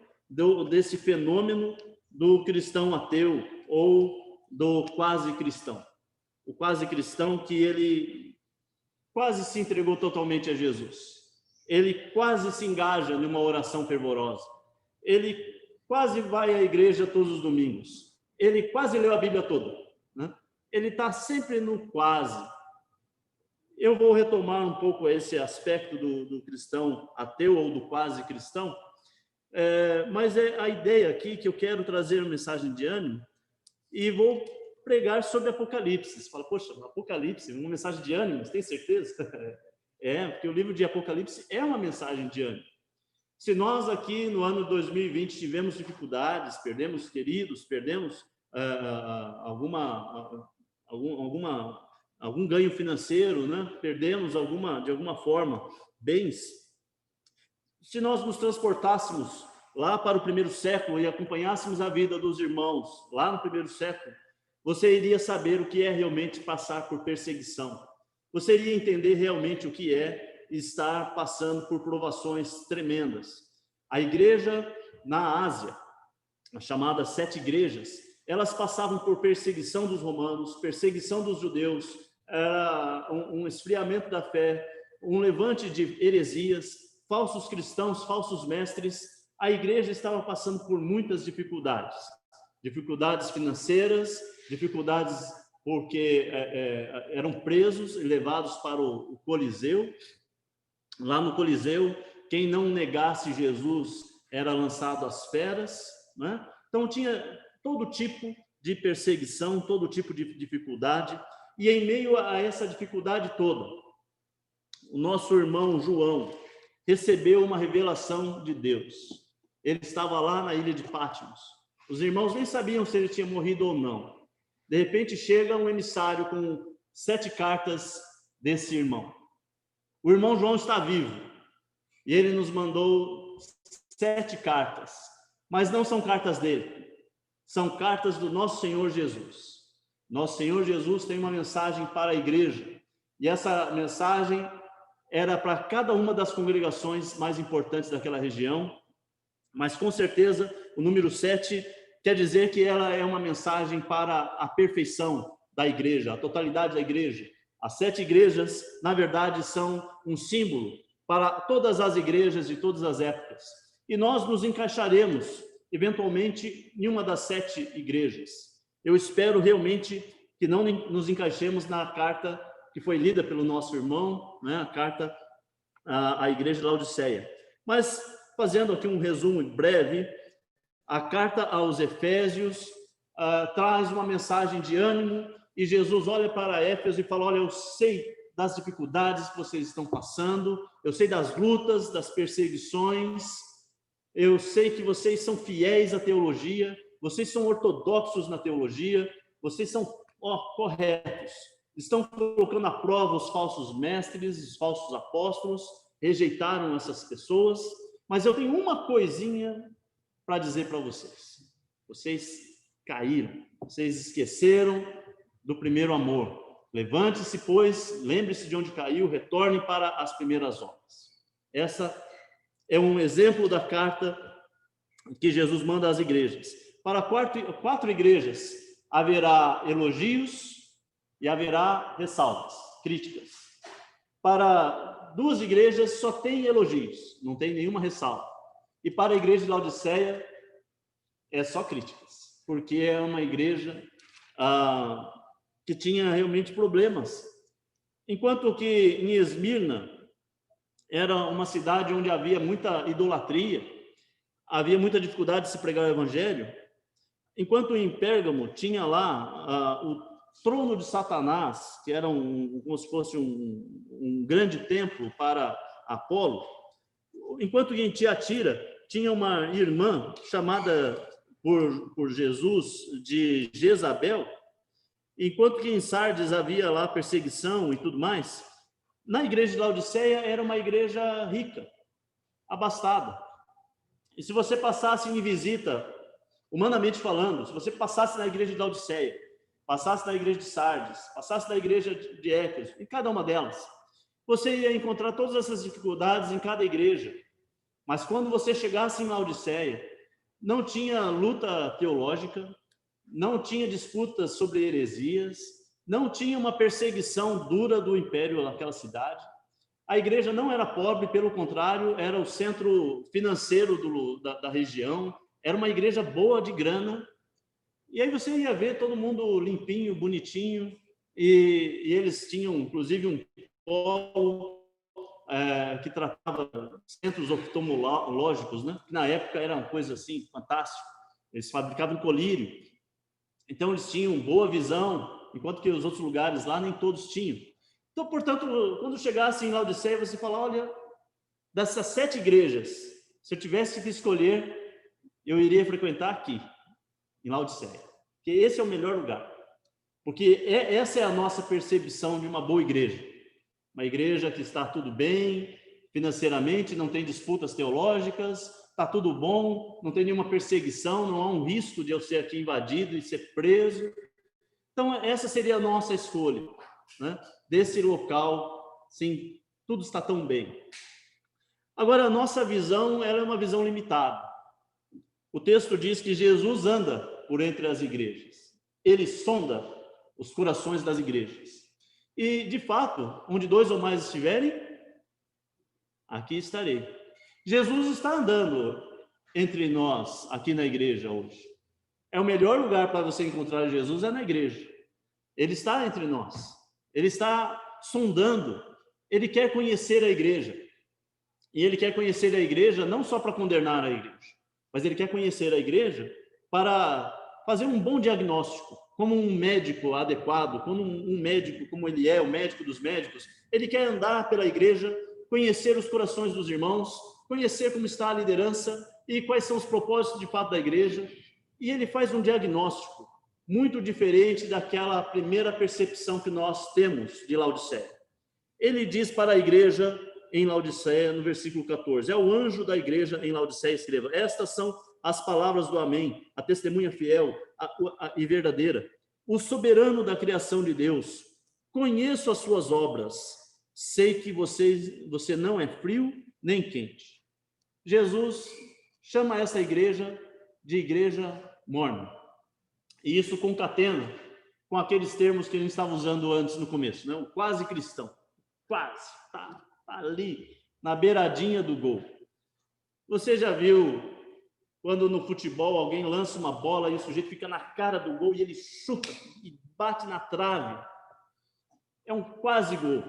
desse fenômeno do cristão ateu ou do quase cristão. O quase cristão que ele quase se entregou totalmente a Jesus. Ele quase se engaja numa oração fervorosa. Ele quase vai à igreja todos os domingos. Ele quase leu a Bíblia toda, né? Ele está sempre no quase. Eu vou retomar um pouco esse aspecto do cristão ateu ou do quase cristão, mas é a ideia aqui que eu quero trazer uma mensagem de ânimo e vou pregar sobre Apocalipse. Você fala, poxa, Apocalipse, uma mensagem de ânimo, você tem certeza? Porque o livro de Apocalipse é uma mensagem de ânimo. Se nós aqui no ano 2020 tivemos dificuldades, perdemos queridos, perdemos algum ganho financeiro, né? Perdemos de alguma forma bens. Se nós nos transportássemos lá para o primeiro século e acompanhássemos a vida dos irmãos lá no primeiro século, você iria saber o que é realmente passar por perseguição. Você iria entender realmente o que é estar passando por provações tremendas. A igreja na Ásia, as chamadas 7 igrejas, elas passavam por perseguição dos romanos, perseguição dos judeus, um esfriamento da fé, um levante de heresias, falsos cristãos, falsos mestres. A igreja estava passando por muitas dificuldades. Dificuldades financeiras, dificuldades porque eram presos e levados para o Coliseu. Lá no Coliseu, quem não negasse Jesus era lançado às feras, né? Então tinha todo tipo de perseguição, todo tipo de dificuldade, e em meio a essa dificuldade toda, o nosso irmão João recebeu uma revelação de Deus. Ele estava lá na ilha de Patmos. Os irmãos nem sabiam se ele tinha morrido ou não. De repente chega um emissário com 7 cartas desse irmão. O irmão João está vivo e ele nos mandou 7 cartas, mas não são cartas dele, são cartas do nosso Senhor Jesus. Nosso Senhor Jesus tem uma mensagem para a igreja e essa mensagem era para cada uma das congregações mais importantes daquela região, mas com certeza o número 7 quer dizer que ela é uma mensagem para a perfeição da igreja, a totalidade da igreja. As 7 igrejas, na verdade, são um símbolo para todas as igrejas de todas as épocas. E nós nos encaixaremos, eventualmente, em uma das 7 igrejas. Eu espero realmente que não nos encaixemos na carta que foi lida pelo nosso irmão, né? A carta à igreja de Laodiceia. Mas, fazendo aqui um resumo breve, a carta aos Efésios traz uma mensagem de ânimo, e Jesus olha para Éfeso e fala, olha, eu sei das dificuldades que vocês estão passando, eu sei das lutas, das perseguições, eu sei que vocês são fiéis à teologia, vocês são ortodoxos na teologia, vocês são corretos, estão colocando à prova os falsos mestres, os falsos apóstolos, rejeitaram essas pessoas, mas eu tenho uma coisinha para dizer para vocês. Vocês caíram, vocês esqueceram do primeiro amor. Levante-se, pois, lembre-se de onde caiu, retorne para as primeiras obras. Essa é um exemplo da carta que Jesus manda às igrejas. Para 4 igrejas haverá elogios e haverá ressalvas, críticas. Para 2 igrejas só tem elogios, não tem nenhuma ressalva. E para a igreja de Laodiceia é só críticas, porque é uma igreja que tinha realmente problemas. Enquanto que em Esmirna era uma cidade onde havia muita idolatria, havia muita dificuldade de se pregar o evangelho, enquanto em Pérgamo tinha lá o trono de Satanás, que era como se fosse um grande templo para Apolo, enquanto que em Tiatira tinha uma irmã chamada por Jesus de Jezabel, enquanto que em Sardes havia lá perseguição e tudo mais, na igreja de Laodiceia era uma igreja rica, abastada. E se você passasse em visita, humanamente falando, se você passasse na igreja de Laodiceia, passasse na igreja de Sardes, passasse na igreja de Éfeso, em cada uma delas, você ia encontrar todas essas dificuldades em cada igreja. Mas quando você chegasse em Laodiceia, não tinha luta teológica, não tinha disputas sobre heresias, não tinha uma perseguição dura do império naquela cidade. A igreja não era pobre, pelo contrário, era o centro financeiro da região, era uma igreja boa de grana. E aí você ia ver todo mundo limpinho, bonitinho, e eles tinham, inclusive, um polo que tratava centros oftalmológicos, né? Que na época era uma coisa assim, fantástica. Eles fabricavam colírio. Então, eles tinham boa visão, enquanto que os outros lugares lá nem todos tinham. Então, portanto, quando chegasse em Laodiceia, você fala, olha, dessas 7 igrejas, se eu tivesse que escolher, eu iria frequentar aqui, em Laodiceia. Porque esse é o melhor lugar. Porque essa é a nossa percepção de uma boa igreja. Uma igreja que está tudo bem, financeiramente, não tem disputas teológicas, está tudo bom, não tem nenhuma perseguição, não há um risco de eu ser aqui invadido e ser preso. Então, essa seria a nossa escolha, né? Desse local, sim, tudo está tão bem. Agora, a nossa visão era uma visão limitada. O texto diz que Jesus anda por entre as igrejas. Ele sonda os corações das igrejas. E, de fato, onde 2 ou mais estiverem, aqui estarei. Jesus está andando entre nós, aqui na igreja hoje. É o melhor lugar para você encontrar Jesus, é na igreja. Ele está entre nós. Ele está sondando. Ele quer conhecer a igreja. E ele quer conhecer a igreja não só para condenar a igreja, mas ele quer conhecer a igreja para fazer um bom diagnóstico, como um médico adequado, como um médico, como ele é, o médico dos médicos. Ele quer andar pela igreja, conhecer os corações dos irmãos, conhecer como está a liderança e quais são os propósitos de fato da igreja. E ele faz um diagnóstico muito diferente daquela primeira percepção que nós temos de Laodiceia. Ele diz para a igreja em Laodiceia, no versículo 14, é o anjo da igreja em Laodiceia, escreva, estas são as palavras do Amém, a testemunha fiel e verdadeira, o soberano da criação de Deus. Conheço as suas obras, sei que você não é frio nem quente. Jesus chama essa igreja de igreja morna. E isso concatena com aqueles termos que a gente estava usando antes no começo, né? O quase cristão. Quase, tá ali, na beiradinha do gol. Você já viu quando no futebol alguém lança uma bola e o sujeito fica na cara do gol e ele chuta e bate na trave? É um quase gol.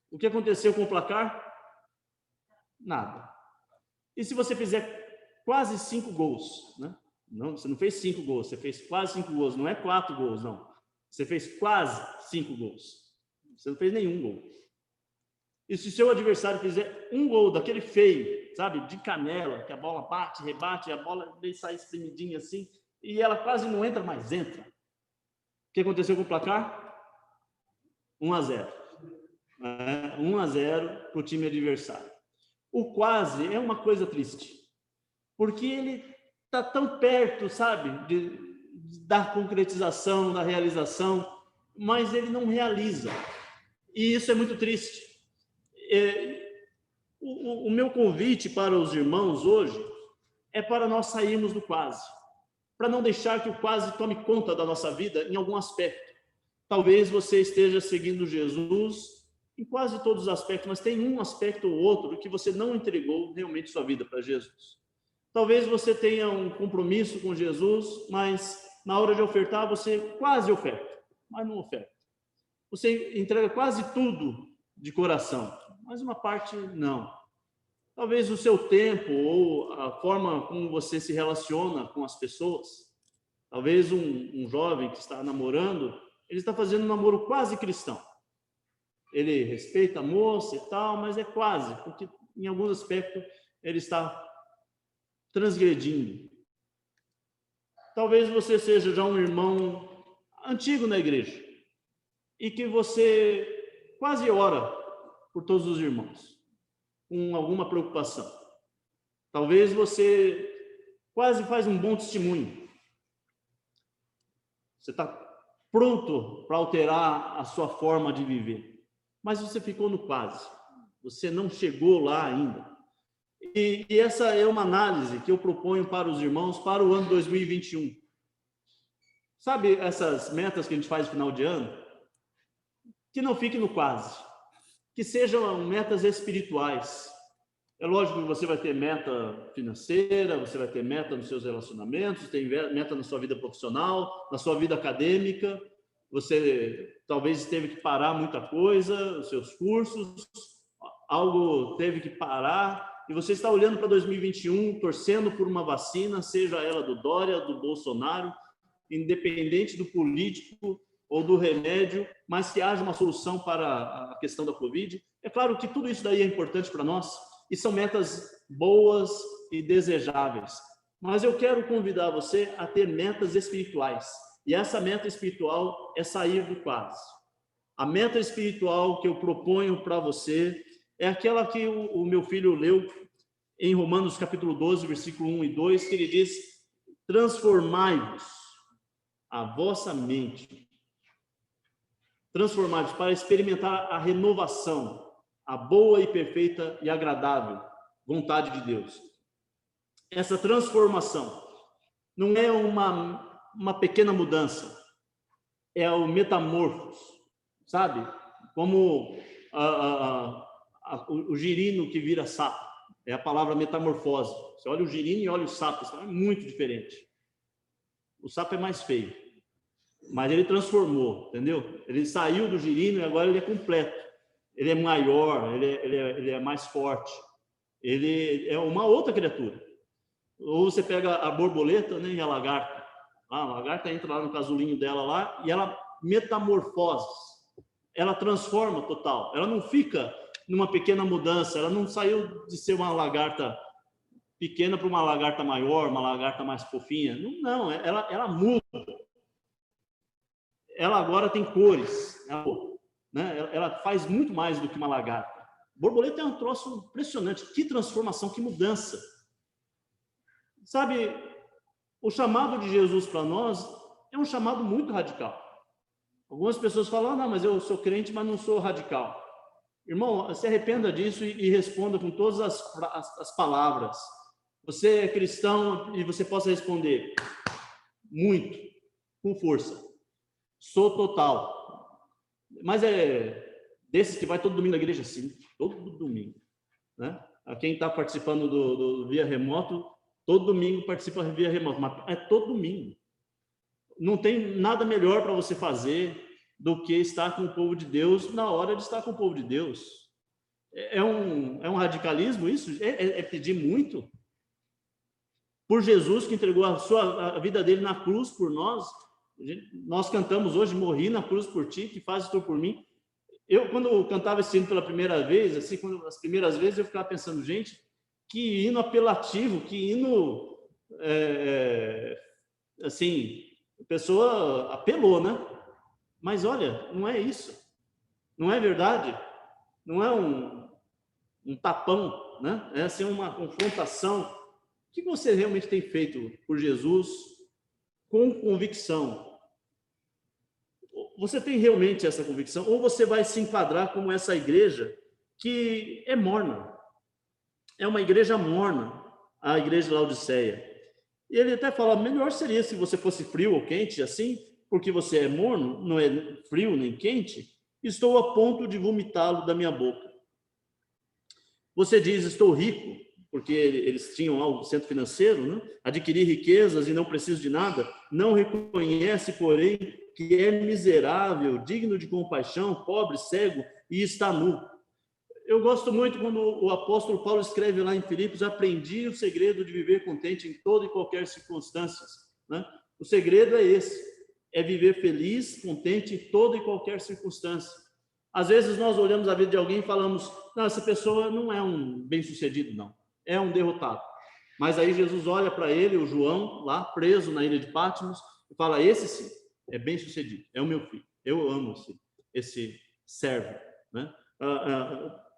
O que aconteceu com o placar? Nada. E se você fizer quase 5 gols, né? Não, você não fez 5 gols, você fez quase 5 gols, não é 4 gols, não. Você fez quase 5 gols. Você não fez nenhum gol. E se o seu adversário fizer um gol daquele feio, sabe, de canela, que a bola bate, rebate, a bola sai espremidinha assim, e ela quase não entra, mas entra. O que aconteceu com o placar? 1-0. 1-0 para o time adversário. O quase é uma coisa triste, porque ele está tão perto, sabe, da concretização, da realização, mas ele não realiza. E isso é muito triste. O meu convite para os irmãos hoje é para nós sairmos do quase, para não deixar que o quase tome conta da nossa vida em algum aspecto. Talvez você esteja seguindo Jesus em quase todos os aspectos, mas tem um aspecto ou outro que você não entregou realmente sua vida para Jesus. Talvez você tenha um compromisso com Jesus, mas na hora de ofertar você quase oferta, mas não oferta. Você entrega quase tudo de coração, mas uma parte não. Talvez o seu tempo ou a forma como você se relaciona com as pessoas. Talvez um jovem que está namorando, ele está fazendo um namoro quase cristão. Ele respeita a moça e tal, mas é quase, porque em alguns aspectos ele está transgredindo. Talvez você seja já um irmão antigo na igreja e que você quase ora por todos os irmãos, com alguma preocupação. Talvez você quase faz um bom testemunho. Você está pronto para alterar a sua forma de viver, mas você ficou no quase. Você não chegou lá ainda. E essa é uma análise que eu proponho para os irmãos para o ano 2021. Sabe essas metas que a gente faz no final de ano? Que não fique no quase. Que sejam metas espirituais. É lógico que você vai ter meta financeira, você vai ter meta nos seus relacionamentos, tem meta na sua vida profissional, na sua vida acadêmica. Você talvez teve que parar muita coisa, os seus cursos, algo teve que parar, e você está olhando para 2021, torcendo por uma vacina, seja ela do Dória, do Bolsonaro, independente do político ou do remédio, mas que haja uma solução para a questão da Covid. É claro que tudo isso daí é importante para nós, e são metas boas e desejáveis. Mas eu quero convidar você a ter metas espirituais. E essa meta espiritual é sair do quase. A meta espiritual que eu proponho para você é aquela que o meu filho leu em Romanos capítulo 12, versículo 1 e 2, que ele diz: transformai-vos a vossa mente. Transformai-vos para experimentar a renovação, a boa e perfeita e agradável vontade de Deus. Essa transformação não é uma pequena mudança, é o metamorfos, sabe? Como o girino que vira sapo, é a palavra metamorfose. Você olha o girino e olha o sapo, é muito diferente. O sapo é mais feio, mas ele transformou, entendeu? Ele saiu do girino e agora ele é completo. Ele é maior, ele é mais forte, ele é uma outra criatura. Ou você pega a borboleta, né, e a lagarta. A lagarta entra lá no casulinho dela lá e ela metamorfose, ela transforma total. Ela não fica numa pequena mudança, ela não saiu de ser uma lagarta pequena para uma lagarta maior, uma lagarta mais fofinha. Não, ela muda. Ela agora tem cores, né? Ela faz muito mais do que uma lagarta. Borboleta é um troço impressionante. Que transformação, que mudança. Sabe, o chamado de Jesus para nós é um chamado muito radical. Algumas pessoas falam: não, mas eu sou crente, mas não sou radical. Irmão, se arrependa disso e responda com todas as palavras. Você é cristão e você possa responder: muito, com força. Sou total. Mas é desses que vai todo domingo na igreja? Sim, todo domingo. Né? Quem está participando do via remoto, todo domingo participa via remoto, mas é todo domingo. Não tem nada melhor para você fazer do que estar com o povo de Deus na hora de estar com o povo de Deus. É um radicalismo isso? É pedir muito? Por Jesus, que entregou a vida dele na cruz por nós. Nós cantamos hoje: morri na cruz por ti, que fazes tu por mim. Eu, quando eu cantava esse hino pela primeira vez, assim, as primeiras vezes eu ficava pensando: gente, que hino apelativo, que hino, assim, a pessoa apelou, né? Mas olha, não é isso, não é verdade, não é um tapão, né? É assim uma confrontação. O que você realmente tem feito por Jesus com convicção? Você tem realmente essa convicção? Ou você vai se enquadrar como essa igreja que é morna? É uma igreja morna, a igreja de Laodiceia. E ele até fala: melhor seria se você fosse frio ou quente, assim, porque você é morno, não é frio nem quente, estou a ponto de vomitá-lo da minha boca. Você diz: estou rico, porque eles tinham algo, centro financeiro, né? Adquirir riquezas e não preciso de nada. Não reconhece, porém, que é miserável, digno de compaixão, pobre, cego e está nu. Eu gosto muito quando o apóstolo Paulo escreve lá em Filipos: aprendi o segredo de viver contente em toda e qualquer circunstância. Né? O segredo é esse, é viver feliz, contente em toda e qualquer circunstância. Às vezes nós olhamos a vida de alguém e falamos: não, essa pessoa não é um bem-sucedido, não, é um derrotado. Mas aí Jesus olha para ele, o João, lá preso na ilha de Patmos, e fala: esse sim, é bem-sucedido, é o meu filho, eu amo esse servo. Né?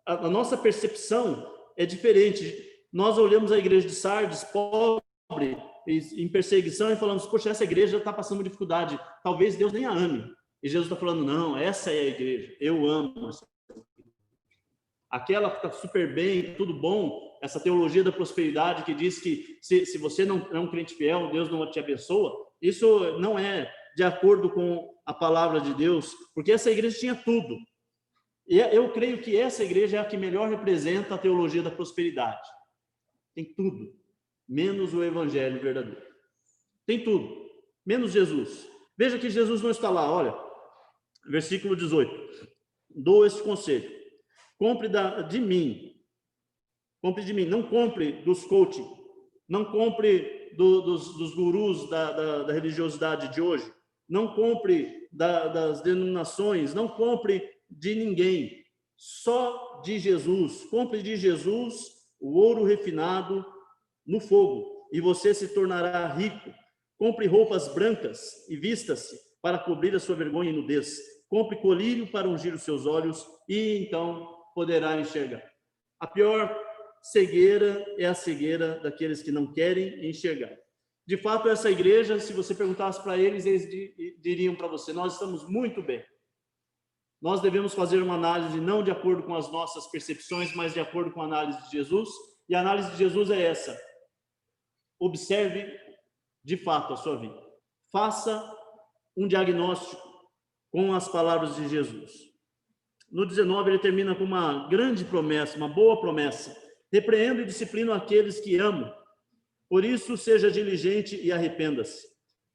A nossa percepção é diferente. Nós olhamos a igreja de Sardes, pobre, em perseguição, e falamos: poxa, essa igreja está passando dificuldade, talvez Deus nem a ame. E Jesus está falando: não, essa é a igreja, eu amo essa igreja. Aquela que está super bem, tudo bom, essa teologia da prosperidade que diz que se você não é um crente fiel, Deus não te abençoa, isso não é de acordo com a palavra de Deus, porque essa igreja tinha tudo. E eu creio que essa igreja é a que melhor representa a teologia da prosperidade. Tem tudo, menos o evangelho verdadeiro. Tem tudo, menos Jesus. Veja que Jesus não está lá, olha, versículo 18. Dou esse conselho. Compre de mim, não compre dos coaching, não compre dos gurus da religiosidade de hoje, não compre das denominações, não compre de ninguém, só de Jesus. Compre de Jesus o ouro refinado no fogo, e você se tornará rico. Compre roupas brancas e vista-se para cobrir a sua vergonha e nudez. Compre colírio para ungir os seus olhos, e então poderá enxergar. A pior cegueira é a cegueira daqueles que não querem enxergar. De fato, essa igreja, se você perguntasse para eles, eles diriam para você: nós estamos muito bem. Nós devemos fazer uma análise não de acordo com as nossas percepções, mas de acordo com a análise de Jesus. E a análise de Jesus é essa: observe de fato a sua vida. Faça um diagnóstico com as palavras de Jesus. No 19, ele termina com uma grande promessa, uma boa promessa. Repreendo e disciplino aqueles que amo. Por isso, seja diligente e arrependa-se.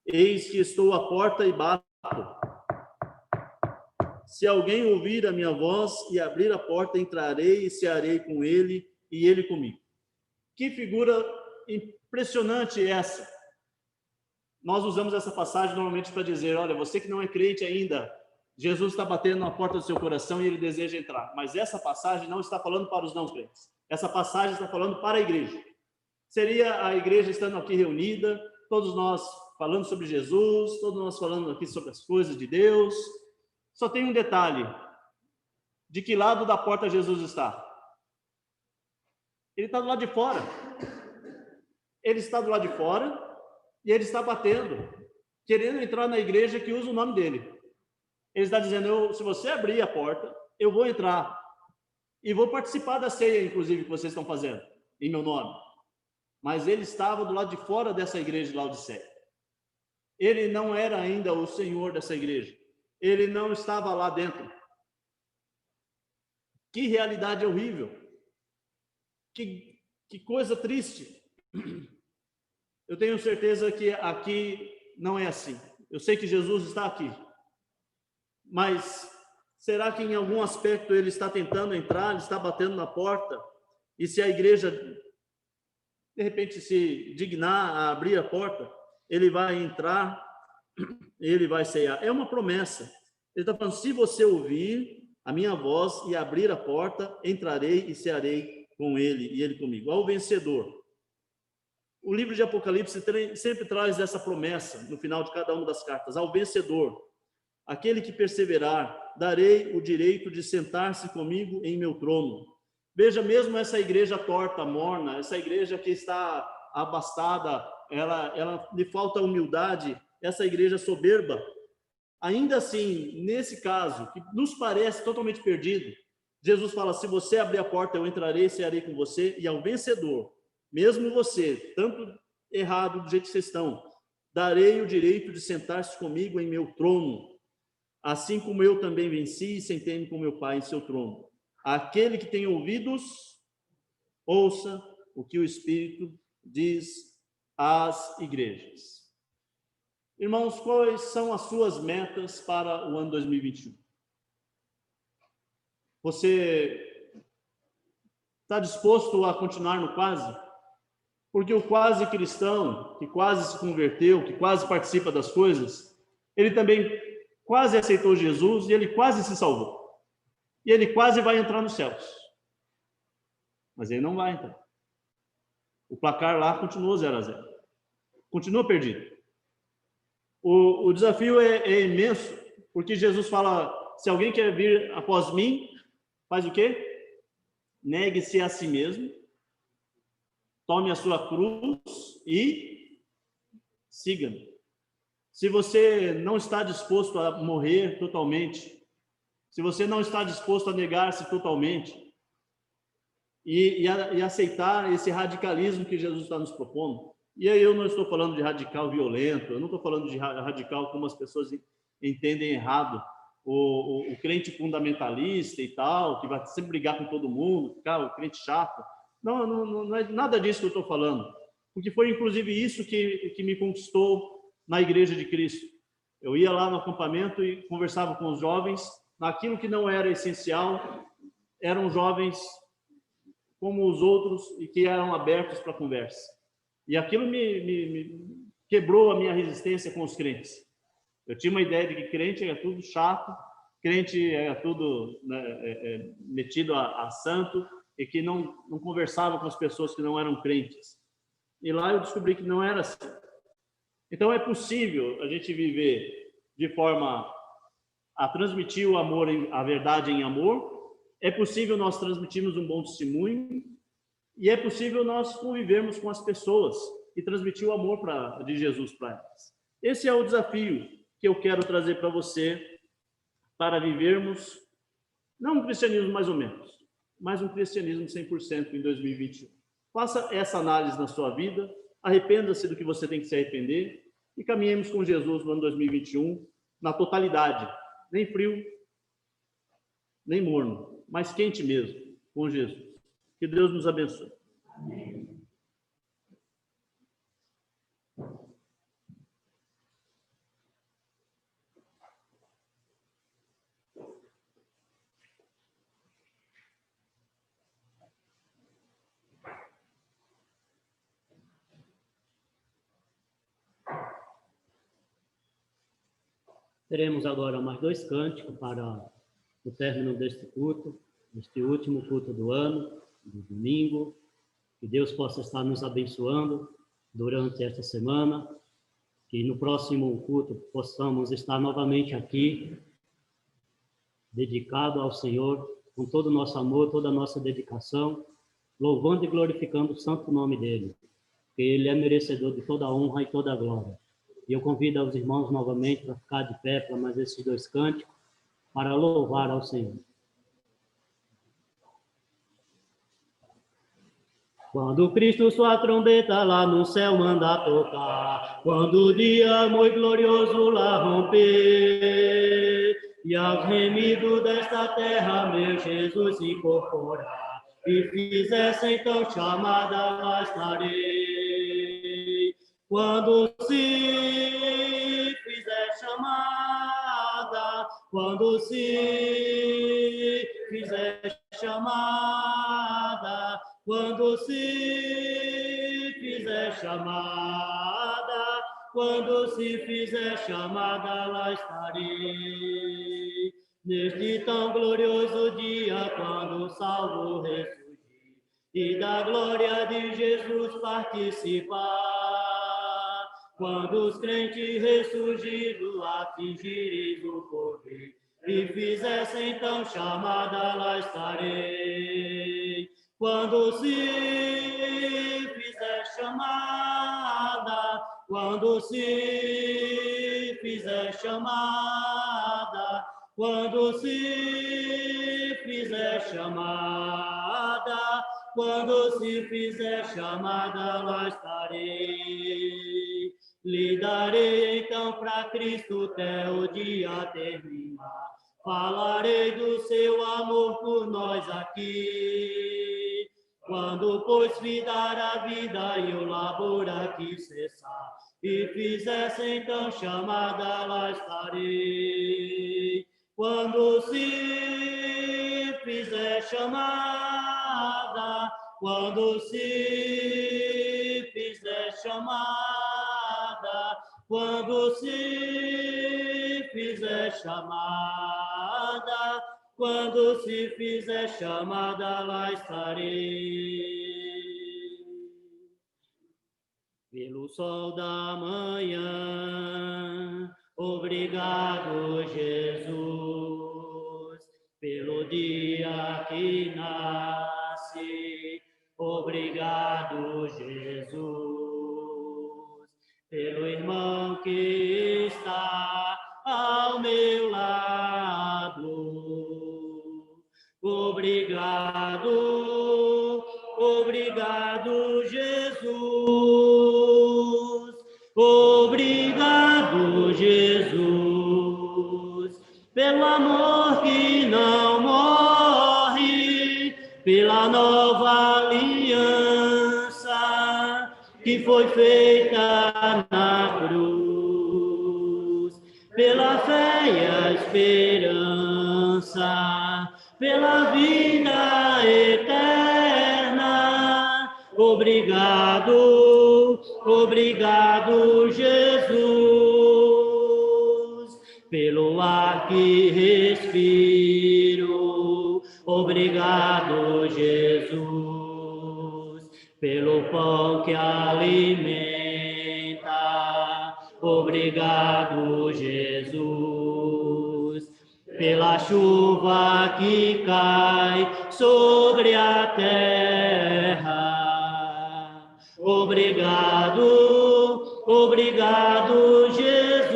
Eis que estou à porta e bato. Se alguém ouvir a minha voz e abrir a porta, entrarei e cearei com ele e ele comigo. Que figura impressionante essa. Nós usamos essa passagem normalmente para dizer: olha, você que não é crente ainda, Jesus está batendo na porta do seu coração e ele deseja entrar. Mas essa passagem não está falando para os não crentes. Essa passagem está falando para a igreja. Seria a igreja estando aqui reunida, todos nós falando sobre Jesus, todos nós falando aqui sobre as coisas de Deus. Só tem um detalhe: de que lado da porta Jesus está? Ele está do lado de fora. Ele está do lado de fora e ele está batendo, querendo entrar na igreja que usa o nome dele. Ele está dizendo: se você abrir a porta, eu vou entrar e vou participar da ceia, inclusive, que vocês estão fazendo, em meu nome. Mas ele estava do lado de fora dessa igreja de Laodiceia. Ele não era ainda o senhor dessa igreja. Ele não estava lá dentro. Que realidade horrível. Que coisa triste. Eu tenho certeza que aqui não é assim. Eu sei que Jesus está aqui. Mas será que em algum aspecto ele está tentando entrar, ele está batendo na porta? E se a igreja, de repente, se dignar a abrir a porta, ele vai entrar, ele vai ceiar. É uma promessa. Ele está falando: se você ouvir a minha voz e abrir a porta, entrarei e cearei com ele e ele comigo. Ao vencedor. O livro de Apocalipse sempre traz essa promessa no final de cada uma das cartas. Ao vencedor, aquele que perseverar, darei o direito de sentar-se comigo em meu trono. Veja, mesmo essa igreja torta, morna, essa igreja que está abastada, ela lhe falta humildade, essa igreja soberba, ainda assim, nesse caso, que nos parece totalmente perdido, Jesus fala: se você abrir a porta, eu entrarei e cearei com você. E ao vencedor, mesmo você, tanto errado do jeito que vocês estão, darei o direito de sentar-se comigo em meu trono, assim como eu também venci e sentei-me com meu Pai em seu trono. Aquele que tem ouvidos, ouça o que o Espírito diz às igrejas. Irmãos, quais são as suas metas para o ano 2021? Você está disposto a continuar no quase? Porque o quase cristão, que quase se converteu, que quase participa das coisas, ele também quase aceitou Jesus e ele quase se salvou. E ele quase vai entrar nos céus. Mas ele não vai entrar. O placar lá continua 0-0. Continua perdido. O desafio é imenso, porque Jesus fala: se alguém quer vir após mim, faz o quê? Negue-se a si mesmo, tome a sua cruz e siga-me. Se você não está disposto a morrer totalmente, se você não está disposto a negar-se totalmente e aceitar esse radicalismo que Jesus está nos propondo, E aí eu não estou falando de radical violento, eu não estou falando de radical como as pessoas entendem errado, o crente fundamentalista e tal, que vai sempre brigar com todo mundo, ficar o crente chato. Não é nada disso que eu estou falando, porque foi inclusive isso que me conquistou na Igreja de Cristo. Eu ia lá no acampamento e conversava com os jovens, naquilo que não era essencial, eram jovens como os outros e que eram abertos para conversa. E aquilo me quebrou a minha resistência com os crentes. Eu tinha uma ideia de que crente era tudo chato, crente era tudo, né, metido a santo, e que não conversava com as pessoas que não eram crentes. E lá eu descobri que não era assim. Então é possível a gente viver de forma a transmitir o amor, a verdade em amor, é possível nós transmitirmos um bom testemunho, e é possível nós convivermos com as pessoas e transmitir o amor de Jesus para elas. Esse é o desafio que eu quero trazer para você, para vivermos, não um cristianismo mais ou menos, mas um cristianismo 100% em 2021. Faça essa análise na sua vida, arrependa-se do que você tem que se arrepender e caminhemos com Jesus no ano 2021 na totalidade, nem frio, nem morno, mas quente mesmo, com Jesus. Que Deus nos abençoe. Amém. Teremos agora mais 2 cânticos para o término deste culto, este último culto do ano, do domingo. Que Deus possa estar nos abençoando durante esta semana, que no próximo culto possamos estar novamente aqui, dedicado ao Senhor, com todo o nosso amor, toda a nossa dedicação, louvando e glorificando o santo nome dEle, porque Ele é merecedor de toda a honra e toda a glória. E eu convido os irmãos novamente para ficar de pé para mais esses 2 cânticos, para louvar ao Senhor. Quando Cristo sua trombeta lá no céu manda tocar, quando o dia muito glorioso lá romper, e aos remidos desta terra meu Jesus se incorporar, e fizesse então chamada, lá estarei. Quando se fizer chamada, quando se fizer chamada, quando se fizer chamada, quando se fizer chamada, lá estarei. Neste tão glorioso dia, quando o salvo ressurgir, e da glória de Jesus participar, quando os crentes ressurgidos atingirem o poder, e fizessem então chamada, lá estarei. Quando se fizer chamada, quando se fizer chamada, quando se fizer chamada, quando se fizer chamada, lá estarei. Lhe darei então para Cristo até o dia terminar. Falarei do seu amor por nós aqui. Quando, pois, findar a vida e o labor aqui cessar, e fizesse então chamada, lá estarei. Quando se fizer chamada, quando se fizer chamada, quando se fizer chamada, quando se fizer chamada, lá estarei. Pelo sol da manhã, obrigado, Jesus, pelo dia que nasce, obrigado, Jesus, pelo irmão que está ao meu lado. Obrigado, obrigado, Jesus. Obrigado, Jesus, pelo amor que não morre, pela nova aliança que foi feita na cruz, pela fé e a esperança, pela vida eterna. Obrigado, obrigado, Jesus, pelo ar que respiro. Obrigado, Jesus, pelo pão que alimenta. Obrigado, Jesus, pela chuva que cai sobre a terra. Obrigado, obrigado, Jesus.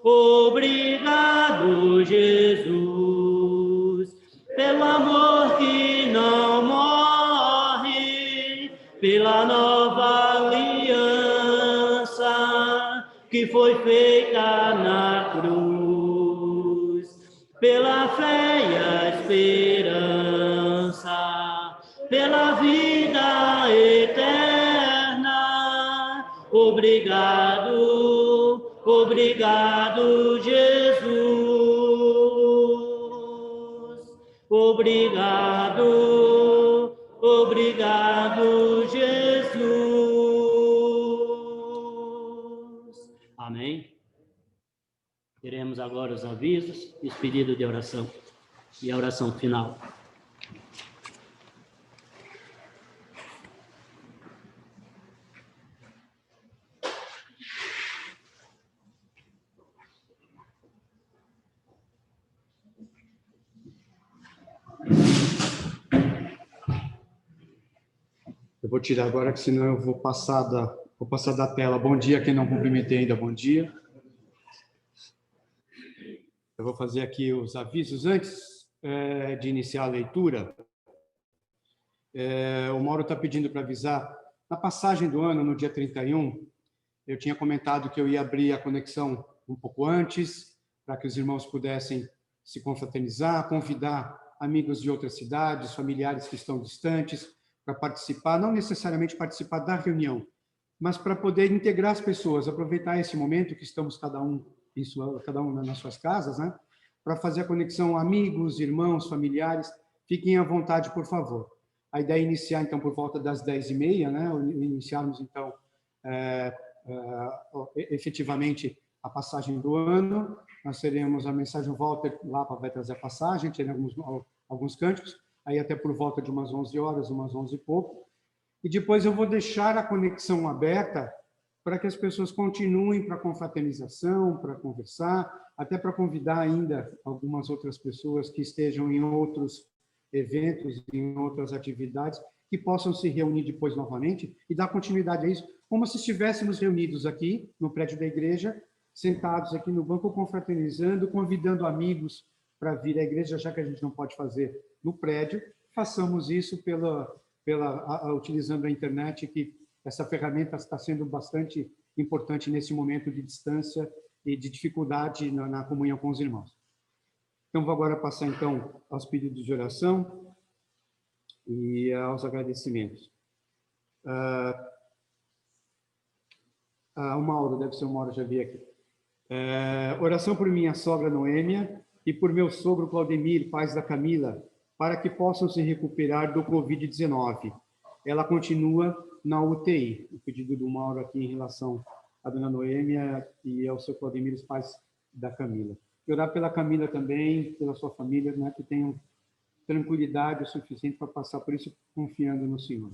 Obrigado, Jesus, pelo amor que não morre, pela nova aliança que foi feita na cruz, pela fé e a esperança, pela vida eterna. Obrigado, obrigado, Jesus. Obrigado, obrigado, Jesus. Amém. Teremos agora os avisos e os pedidos de oração e a oração final. Eu vou tirar agora, que senão eu vou passar da tela. Bom dia, quem não cumprimentei ainda, bom dia. Eu vou fazer aqui os avisos antes de iniciar a leitura. O Mauro está pedindo para avisar. Na passagem do ano, no dia 31, eu tinha comentado que eu ia abrir a conexão um pouco antes, para que os irmãos pudessem se confraternizar, convidar amigos de outras cidades, familiares que estão distantes, para participar, não necessariamente participar da reunião, mas para poder integrar as pessoas, aproveitar esse momento que estamos cada um nas suas casas, né? Para fazer a conexão amigos, irmãos, familiares. Fiquem à vontade, por favor. A ideia é iniciar, então, por volta das 10h30, né? Iniciarmos, então, efetivamente, a passagem do ano. Nós teremos a mensagem, o Walter lá vai trazer a passagem, teremos alguns cânticos, aí até por volta de umas 11 horas, umas 11 e pouco. E depois eu vou deixar a conexão aberta para que as pessoas continuem para a confraternização, para conversar, até para convidar ainda algumas outras pessoas que estejam em outros eventos, em outras atividades, que possam se reunir depois novamente e dar continuidade a isso, como se estivéssemos reunidos aqui no prédio da igreja, sentados aqui no banco, confraternizando, convidando amigos para vir à igreja, já que a gente não pode fazer no prédio, façamos isso utilizando a internet, que essa ferramenta está sendo bastante importante nesse momento de distância e de dificuldade na comunhão com os irmãos. Então, vou agora passar, então, aos pedidos de oração e aos agradecimentos. O Mauro, deve ser o Mauro, já vi aqui. Oração por minha sogra Noêmia e por meu sogro Claudemir, pais da Camila, para que possam se recuperar do Covid-19. Ela continua na UTI. O pedido do Mauro aqui em relação à dona Noêmia e ao seu Claudemir, os pais da Camila. E orar pela Camila também, pela sua família, né, que tenham tranquilidade o suficiente para passar por isso, confiando no Senhor.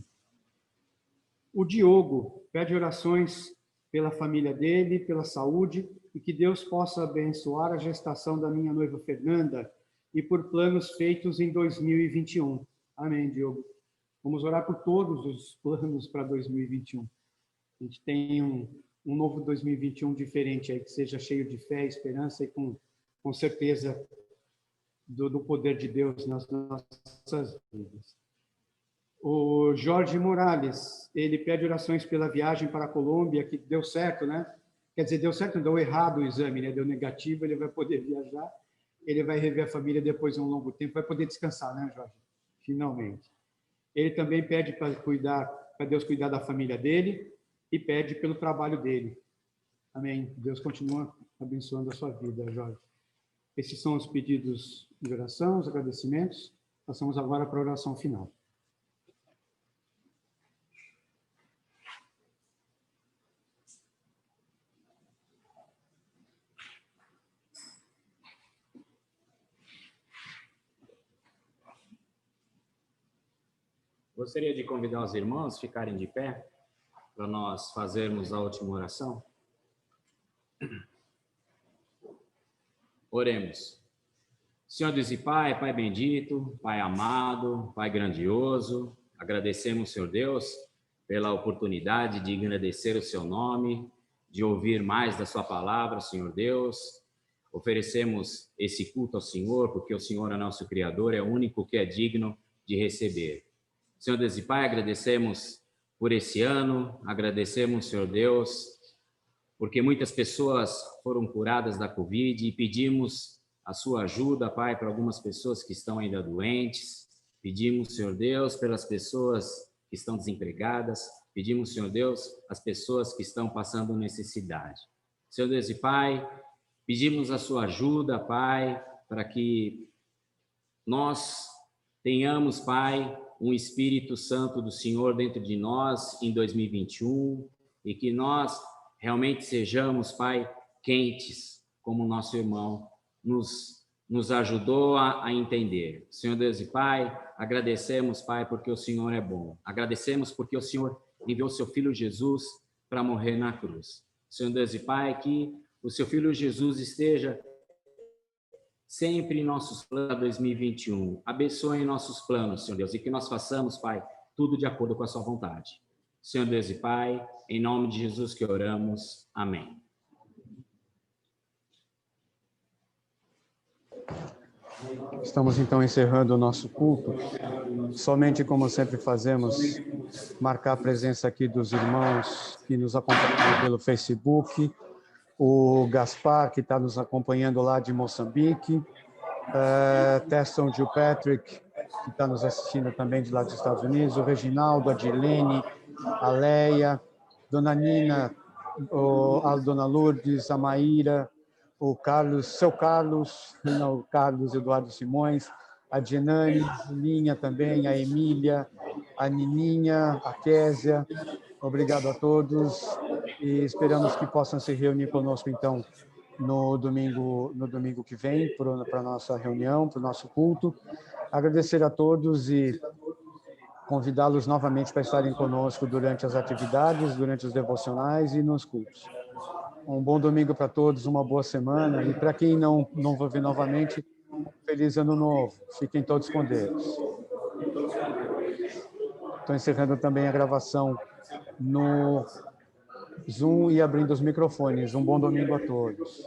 O Diogo pede orações pela família dele, pela saúde, e que Deus possa abençoar a gestação da minha noiva Fernanda e por planos feitos em 2021. Amém, Diogo. Vamos orar por todos os planos para 2021. A gente tem um novo 2021 diferente aí, que seja cheio de fé, esperança e com certeza do poder de Deus nas nossas vidas. O Jorge Morales, ele pede orações pela viagem para a Colômbia, que deu certo, né? Quer dizer, deu certo, não deu errado o exame, né? Deu negativo, ele vai poder viajar, ele vai rever a família depois de um longo tempo, vai poder descansar, né, Jorge? Finalmente. Ele também pede para Deus cuidar da família dele e pede pelo trabalho dele. Amém. Deus continua abençoando a sua vida, Jorge. Esses são os pedidos de oração, os agradecimentos. Passamos agora para a oração final. Gostaria de convidar os irmãos a ficarem de pé para nós fazermos a última oração. Oremos. Senhor Deus e Pai, Pai bendito, Pai amado, Pai grandioso, agradecemos, Senhor Deus, pela oportunidade de agradecer o seu nome, de ouvir mais da sua palavra, Senhor Deus. Oferecemos esse culto ao Senhor, porque o Senhor é nosso Criador, é o único que é digno de receber. Senhor Deus e Pai, agradecemos por esse ano, agradecemos, Senhor Deus, porque muitas pessoas foram curadas da Covid e pedimos a sua ajuda, Pai, para algumas pessoas que estão ainda doentes. Pedimos, Senhor Deus, pelas pessoas que estão desempregadas. Pedimos, Senhor Deus, as pessoas que estão passando necessidade. Senhor Deus e Pai, pedimos a sua ajuda, Pai, para que nós tenhamos, Pai, um Espírito Santo do Senhor dentro de nós em 2021 e que nós realmente sejamos, Pai, quentes, como nosso irmão nos ajudou a entender. Senhor Deus e Pai, agradecemos, Pai, porque o Senhor é bom. Agradecemos porque o Senhor enviou seu Filho Jesus para morrer na cruz. Senhor Deus e Pai, que o seu Filho Jesus esteja sempre em nossos planos 2021. Abençoe nossos planos, Senhor Deus, e que nós façamos, Pai, tudo de acordo com a sua vontade. Senhor Deus e Pai, em nome de Jesus que oramos. Amém. Estamos então encerrando o nosso culto. Somente como sempre fazemos, marcar a presença aqui dos irmãos que nos acompanham pelo Facebook, o Gaspar, que está nos acompanhando lá de Moçambique, Tesson Gilpatrick, que está nos assistindo também de lá dos Estados Unidos, o Reginaldo, a Dilene, a Leia, Dona Nina, a Dona Lourdes, a Maíra, o Carlos, seu Carlos, o Carlos Eduardo Simões, a Genane, a Julinha também, a Emília, a Nininha, a Késia. Obrigado a todos e esperamos que possam se reunir conosco, então, no domingo que vem, para a nossa reunião, para o nosso culto. Agradecer a todos e convidá-los novamente para estarem conosco durante as atividades, durante os devocionais e nos cultos. Um bom domingo para todos, uma boa semana e para quem não vai ver novamente, feliz ano novo. Fiquem todos com Deus. Estou encerrando também a gravação no Zoom e abrindo os microfones. Um bom domingo a todos.